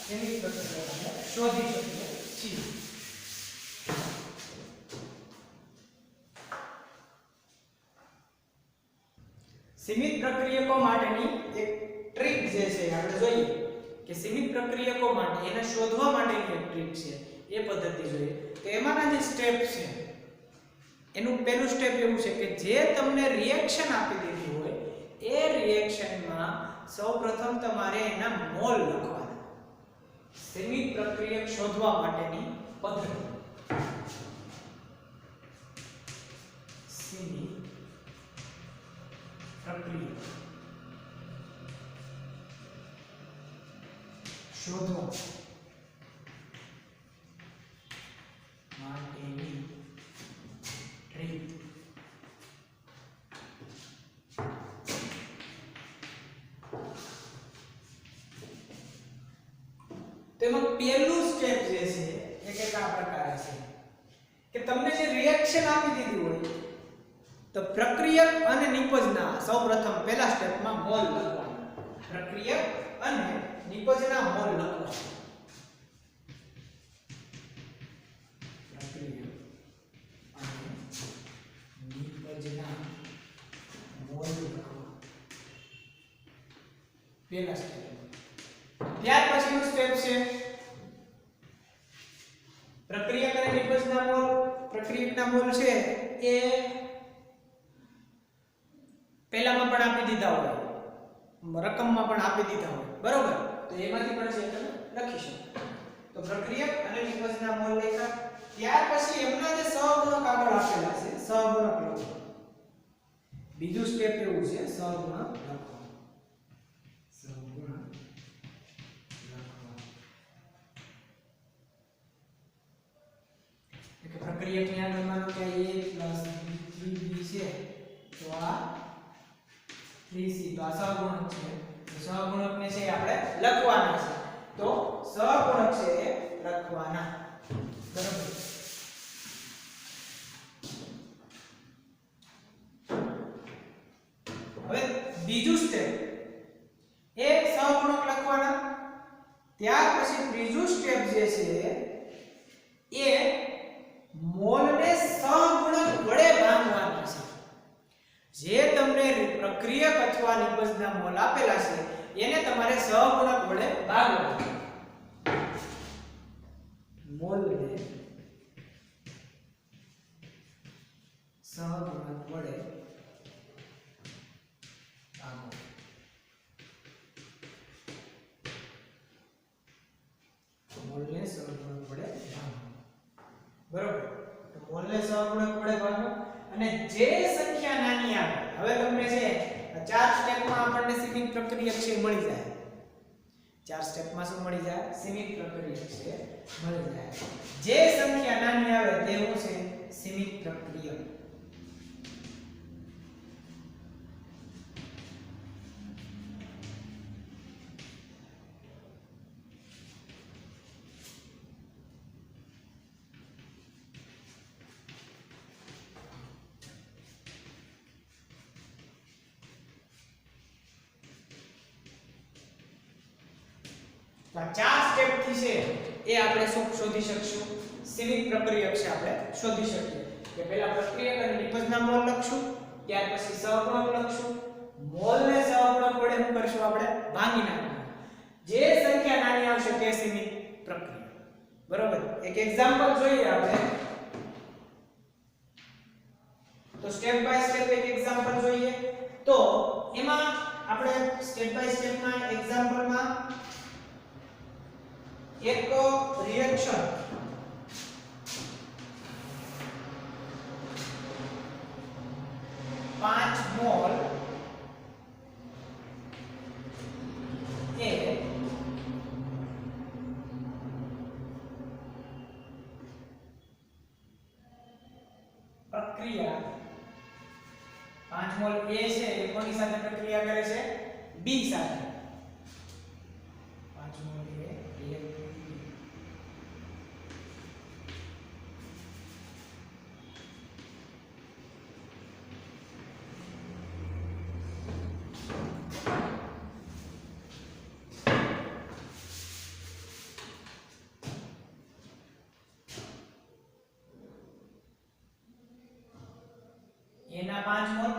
Speaker 1: સીમિત પ્રક્રિયકોને શોધી શકીએ છીએ. સીમિત પ્રક્રિયકો માટેની એક ટ્રીક જે છે આપણે જોઈએ કે સીમિત પ્રક્રિયકો માટે એને શોધવા માટેની એક ટ્રીક છે એ પદ્ધતિ જોઈએ તો એમાંના જે સ્ટેપ છે એનું પહેલું સ્ટેપ એવું છે કે જે તમને રિએક્શન આપી દીધી હોય એ રિએક્શનમાં સૌપ્રથમ તમારે એના મોલ લખવાના. સીમિત પ્રક્રિયક શોધવા માટેની પદ્ધતિ સીમિત પ્રક્રિયક શોધવા માટેની ટ્રીક. તેમાં પહેલું સ્ટેપ જે છે એ કંઈક આ પ્રકારે છે કે તમને જે રિએક્શન આપી દીધી હોય તો પ્રક્રિયક અને નિપજના સૌપ્રથમ પહેલા સ્ટેપમાં મોલ લખવાના. પ્રક્રિયક અને નિપજના મોલ લખવાના. પ્રક્રિયક અને નિપજના મોલ લખવાના પહેલા સ્ટેપ. ત્યાર પછીનું સ્ટેપ છે પ્રક્રિયક અને નિપજના મોલ. પ્રક્રિયકના મોલ છે એ પહેલામાં પણ આપી દીધા હોય, રકમમાં પણ આપી દીધા હોય, બરોબર? તો એમાંથી પણ છે તમે લખી શકો. તો પ્રક્રિયક અને નિપજના મોલ લખ્યા. ત્યાર પછી એમના જે સહગુણક આગળ આપેલા છે સહગુણક લખો. બીજું સ્ટેપ એવું છે સહગુણક લખો. સહગુણક કે પ્રક્રિયકની આગળ માનો કે a + 3b છે તો આ 3c તો આ સહગુણક છે. તો સહગુણકને છે આપણે લખવાના છે. તો સહગુણક છે એ લખવાના. બરાબર. હવે બીજું સ્ટેપ એ સહગુણક લખવાના. ત્યાર પછી ત્રીજું સ્ટેપ જે છે એ મોલને સહગુણક વડે ભાંગવાના છે. જે તમને પ્રક્રિયક અથવા નિપજના મોલ આપેલા છે એને તમારે સહગુણક વડે ભાગવાના. મોલને સહગુણક વડે ભાગો. મોલને સહગુણક વડે ભાગો. બરોબર. તો મોલને સહગુણક વડે ભાગો અને જે સંખ્યા નાની આવે, હવે તમને છે ચાર સ્ટેપમાં આપણને સીમિત પ્રક્રિયક છે મળી જાય. ચાર સ્ટેપમાં શું મળી જાય? સીમિત પ્રક્રિયક છે મળી જાય. જે સંખ્યા નાની આવે તે શું છે? સીમિત પ્રક્રિયક. ચાર સ્ટેપ થી છે એ આપણે શું શોધી શકશું? સીમિત પ્રક્રિયક છે આપણે શોધી શકીએ કે પહેલા પ્રક્રિયક અને નિપજના મોલ લખશું, ત્યાર પછી સહગુણક લખશું, મોલને સહગુણક વડે શું કરશું? આપણે ભાંગી નાખશું. જે સંખ્યા નાની આવશે તે સીમિત પ્રક્રિયક. બરોબર. એક એક્ઝામ્પલ જોઈએ આપણે. તો સ્ટેપ બાય સ્ટેપ એક એક્ઝામ્પલ જોઈએ. તો એમાં આપણે સ્ટેપ બાય સ્ટેપમાં એક્ઝામ્પલમાં એક રિએક્શન 5 મોલ એ પ્રક્રિયા 5 મોલ A છે એ કોની સાથે પ્રક્રિયા કરે છે? B સાથે. 5 મોલ A એના 5 મોલ,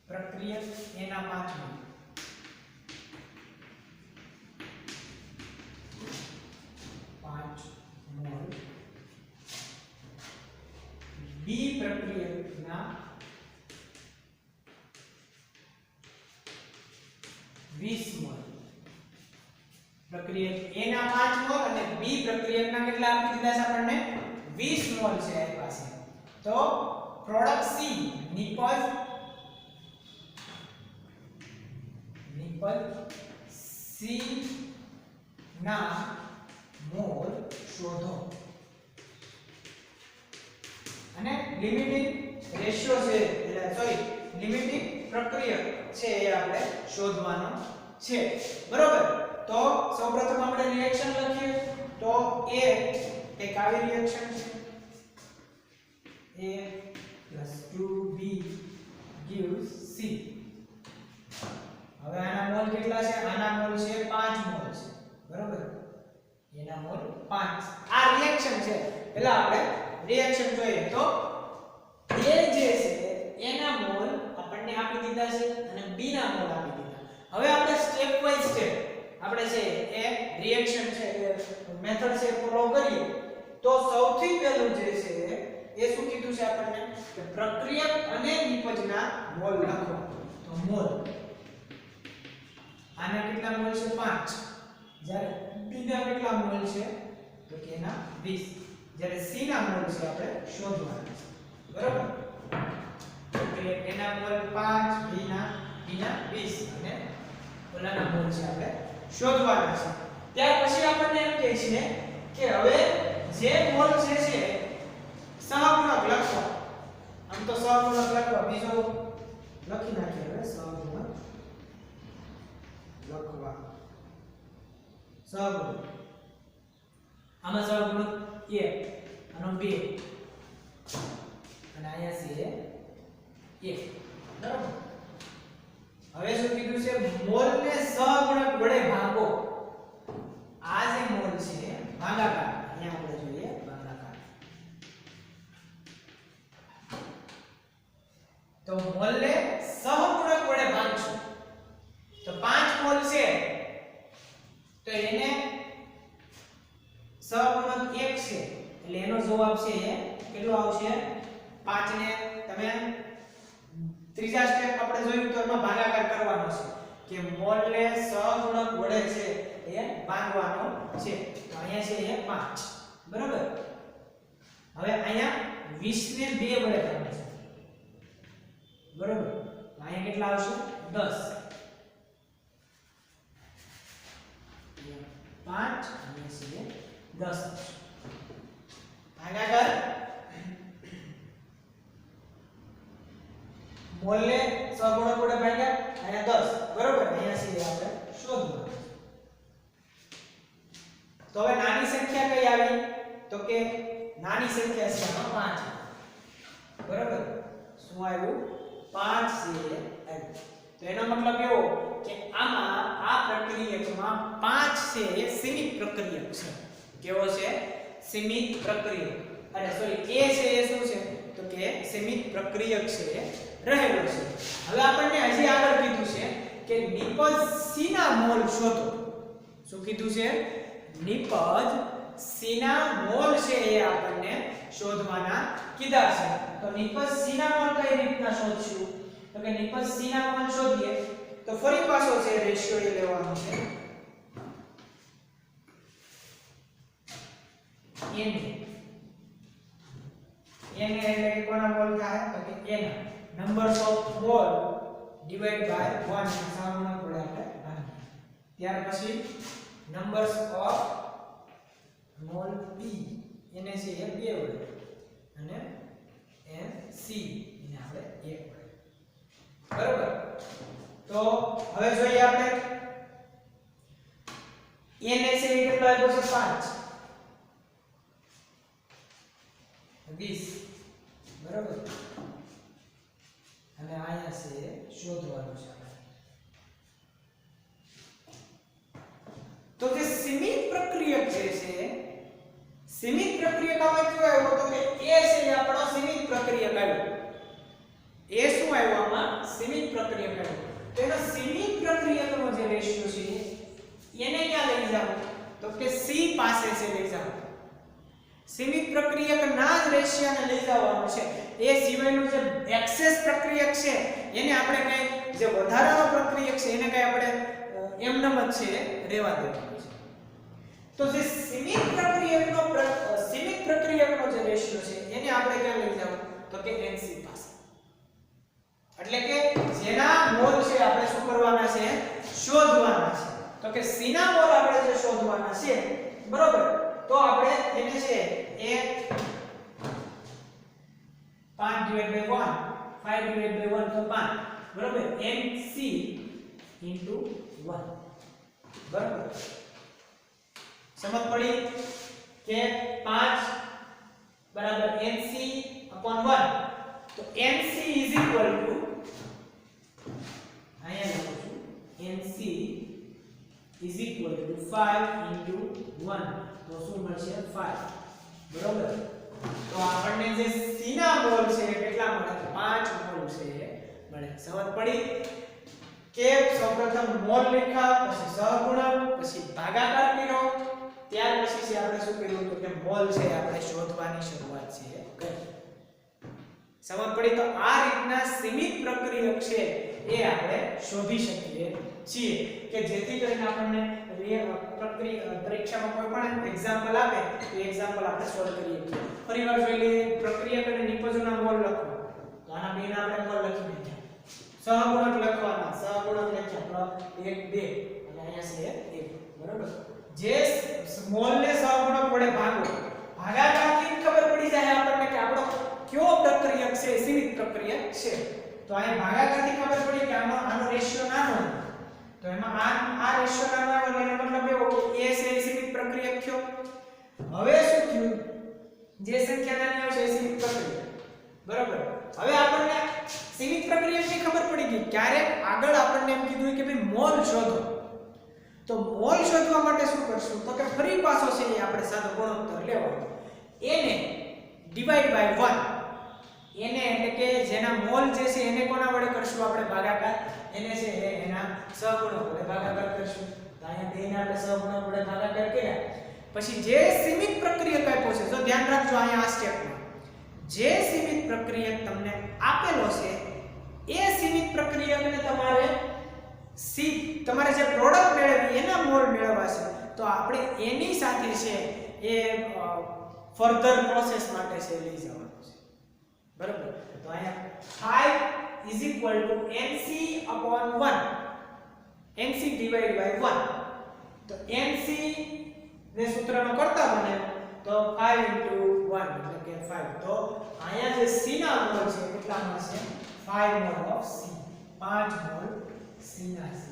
Speaker 1: પ્રક્રિયક એના 5 મોલ, 5 મોલ, બી પ્રક્રિયકના 20 મોલ, પ્રક્રિયક A ના 5 મોલ અને B પ્રક્રિયકના કેટલા આપી દીધા છે આપણને 20 મોલ છે આ પાસે. તો પ્રોડક્ટ C નિપજ C ના મોલ શોધો અને લિમિટિંગ રેશિયો છે એટલે સોરી લિમિટિંગ પ્રક્રિયક છે એ આપણે શોધવાનો છે. બરોબર. તો સૌપ્રથમ આપણે રિએક્શન લખીએ તો A એક આવી રિએક્શન છે A + 2B gives C. હવે આના મોલ કેટલા છે? આના મોલ છે 5 મોલ છે. બરોબર. એના મોલ 5. આ રિએક્શન છે. પહેલા આપણે રિએક્શન જોઈએ તો A જે છે એના મોલ આપણને આપી દીધા છે અને B ના મોલ આપી દીધા. હવે આપણે સ્ટેપ બાય સ્ટેપ આપણે છે એ રિએક્શન છે મેથડ છે ફોલો કરીએ તો સૌથી પહેલું જે છે એ શું કીધું છે આપણને કે પ્રક્રિયક અને નિપજના મોલ લખો. તો મોલ આના કેટલા મોલ છે 5, જ્યારે B ના કેટલા મોલ છે તો કે એના 20, જ્યારે C ના મોલ છે આપણે શોધવાના છે. બરોબર. પ્રક્રિયક એના મોલ 5, B ના 20 અને ઓલાના મોલ છે આપણે શોધવાના છે. ત્યાર પછી આપણને એમ કહે છે કે હવે જે મોલ છે સહગુણક લખો. આમ તો સહગુણક લખવા બીજો લખી નાખીએ. હવે સહગુણક લખવા સહગુણક આમાં સહગુણક 1 અને 2 અને અહીંયા છે 1. બરાબર. હવે શું કીધું છે મોલને સહગુણક વડે ભાગો. આ જે મોલ છે ભાગાકાર અહીંયા આપણે જોઈએ ભાગાકાર. તો મોલને સહગુણક વડે ભાગશું તો 5 મોલ છે તો એને સહગુણક 1 છે એટલે એનો જવાબ છે એ કેટલો આવશે 5 ને તમે ત્રીજા સ્ટેપ આપણે જોયું તો એમાં ભાગાકાર કરવાનો છે કે મોલને સહગુણક વડે છે એ ભાગવાનો છે. તો અહીંયા છે એ 5. બરાબર. હવે અહીંયા 20 ને 2 વડે ભાગશે. બરાબર. તો અહીંયા કેટલા આવશે 10. 5 અને છે 10. ભાગાકાર મોલને સહગુણક વડે ભાગ્યા અહીંયા 10. બરોબર. અહીંયા છે આપણે શોધવાનું. તો હવે નાની સંખ્યા કઈ આવી તો કે નાની સંખ્યા છે આમાં 5. બરોબર. શું આવ્યું 5 છે આવ્યું. તો એનો મતલબ એવો કે આમાં આ પ્રક્રિયકમાં 5 છે એ સીમિત પ્રક્રિયક છે. કેવો છે? સીમિત પ્રક્રિયક. અને સોરી A છે એ શું છે તો કે સીમિત પ્રક્રિયક છે રહેલો છે. હવે આપણને હજી આગળ કીધું છે કે નિપજ C ના મોલ શોધો. શું કીધું છે? નિપજ C ના મોલ છે એ આપણને શોધવાના કીધા છે. તો નિપજ C ના મોલ કઈ રીતના શોધશું તો કે નિપજ C ના મોલ શોધીએ તો ફરી પાછો છે રેશિયો એ લેવાનો છે n એટલે કે કોના મોલ થાય તો કે n numbers of mole divide by 1 સહગુણક વડે આપણે ભાગીએ. ત્યાર પછી નંબર્સ ઓફ મોલ p એને છે એ 2 વડે અને n c એને આપણે 1 વડે. બરાબર. તો હવે જોઈએ આપણે n છે એ કેટલો આવ્યો છે 5 20. બરાબર. અને આયા છે શોધવાનું છે આપણે. તો જે સીમિત પ્રક્રિયક છે સીમિત પ્રક્રિયક આમાં કેવો આવ્યો તો કે A છે એ આપણો સીમિત પ્રક્રિયક આવ્યો એ શું આવ્યો આમાં સીમિત પ્રક્રિયક આવ્યો તો એનો સીમિત પ્રક્રિયકનો જે રેશિયો છે એને ક્યાં લઈ જાવ તો કે c પાસે છે લઈ જાવ સીમિત પ્રક્રિયકના જ રેશિયોને લઈ જવાનો છે એ સિવાયનું જે એક્સેસ પ્રક્રિયક છે એને આપણે કઈ જે વધારાનો પ્રક્રિયક છે એને કઈ આપણે એમનેમ જ છે રહેવા દેવાનું છે તો જે સીમિત પ્રક્રિયકનો જે રેશિયો છે એને આપણે ક્યાં લઈ જાવ તો કે nc પાસે એટલે કે જેના મોલ છે આપણે શું કરવાના છે શોધવાના છે તો કે c ના મોલ આપણે જે શોધવાના છે બરોબર તો આપણે એને છે એ 5/1 5/1 તો 5 બરોબર nc * 1 બરોબર સમજ પડી કે 5 બરાબર nc / 1 તો nc = અહીંયા લખું છું nc = 5 * 1 તો શું મળશે 5 બરોબર તો આપણને જે c ના મોલ છે કેટલા મળે 5 મોલ છે મળે સમજ પડી કે સૌપ્રથમ મોલ લખ્યા પછી સહગુણક પછી ભાગાકાર કર્યો ત્યાર પછી છે આપણે શું કર્યું તો કે મોલ છે આપણે શોધવાની શરૂઆત છે કરી સમજ પડી તો આ રીતના સીમિત પ્રક્રિયક છે એ આપણે શોધી શકીએ છીએ કે જેથી કરીને આપણને પરીક્ષામાં કોઈ પણ એક્ઝામ્પલ આપે તો એક્ઝામ્પલ આપણે સોલ્વ કરીએ ફરીવાર જોઈ લઈએ પ્રક્રિયક અને નિપજોના મોલ લખો તો આના બેના આપણે મોલ લખી દીધા સહગુણક લખવાના સહગુણક લખ્યા 1 2 અને અહીંયા છે 1 બરોબર જે મોલને સહગુણક વડે ભાગો ભાગાકારથી ખબર પડી જાય આપણને કે આપણો કયો પ્રક્રિયક છે સીમિત પ્રક્રિયક છે તો અહીંયા ભાગાકારથી ખબર પડી કે આનો રેશિયો નાનો તો એમાં આ રેશિયો નાનો આવ્યો એનો મતલબ એવો કે a છે સીમિત પ્રક્રિયક થયો હવે શું થયું જે સંખ્યા નાની આવશે એ સીમિત પ્રક્રિયક બરોબર હવે આપણને સીમિત પ્રક્રિયકની ખબર પડી ગઈ ક્યારે આગળ આપણને એમ કીધું કે ભાઈ મોલ શોધો તો મોલ શોધવા માટે શું કરશું તો કે ફરી પાછો છે એ આપણે સાદો ગુણોત્તર લેવાનો એને ડિવાઇડ બાય 1 એને એટલે કે જેના મોલ જે છે એને કોના વડે કરશું આપણે ભાગાકાર એને છે એના સહગુણક વડે ભાગાકાર કરશું તો અહીંયા બેને આપણે સહગુણક વડે ભાગાકાર કર્યા પછી જે સીમિત પ્રક્રિયક આપ્યો છે જો ધ્યાન રાખજો અહીંયા આ સ્ટેપમાં જે સીમિત પ્રક્રિયક તમને આપેલો છે એ સીમિત પ્રક્રિયકને તમારે જે પ્રોડક્ટ મેળવવી એના મોલ મેળવવા છે તો આપણે એની સાથે છે એ ફર્ધર પ્રોસેસ માટે છે લઈ જવાનું છે બરાબર તો અહીંયા 5 = nc / 1 nc / 1 તો nc ને સૂત્રનો કરતા બને તો 5 * 1 એટલે કે 5 તો અહીંયા જે c ના મોલ છે કેટલા મળશે 5 mall of c 5 mall c ના છે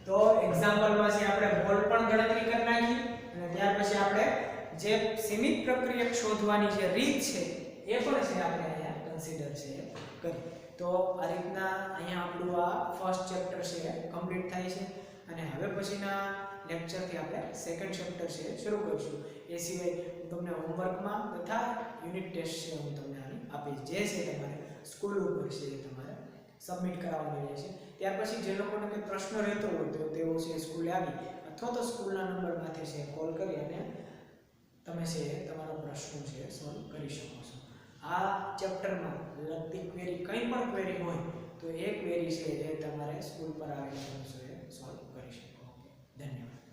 Speaker 1: તો એક્ઝામ્પલમાં છે આપણે મોલ પણ ગણતરી કરી નાખી અને ત્યાર પછી આપણે જે સીમિત પ્રક્રિયક શોધવાની જે રીત છે એ પણ છે આપણે અહીંયા કન્સિડર છે કરી તો આ રીતના અહીંયા આપણું આ ફર્સ્ટ ચેપ્ટર છે કમ્પ્લીટ થાય છે અને હવે પછીના લેક્ચરથી આપણે સેકન્ડ ચેપ્ટર છે શરૂ કરીશું એ સિવાય હું તમને હોમવર્કમાં તથા યુનિટ ટેસ્ટ છે હું તમને આની આપીશ જે છે તમારે સ્કૂલ ઉપર છે તમારે સબમિટ કરાવવાનું રહેશે ત્યાર પછી જે લોકોને કોઈ પ્રશ્ન રહેતો હોય તો તેઓ છે સ્કૂલે આવી અથવા તો સ્કૂલના નંબરમાંથી છે કોલ કરી અને તમે છે તમારો પ્રશ્ન છે સોલ્વ કરી શકો છો આ ચેપ્ટરમાં લગતી ક્વેરી કંઈ પણ ક્વેરી હોય તો એ ક્વેરી છે એ તમારે સ્કૂલ પર આવીને સોલ્વ કરી શકો. ઓકે ધન્યવાદ.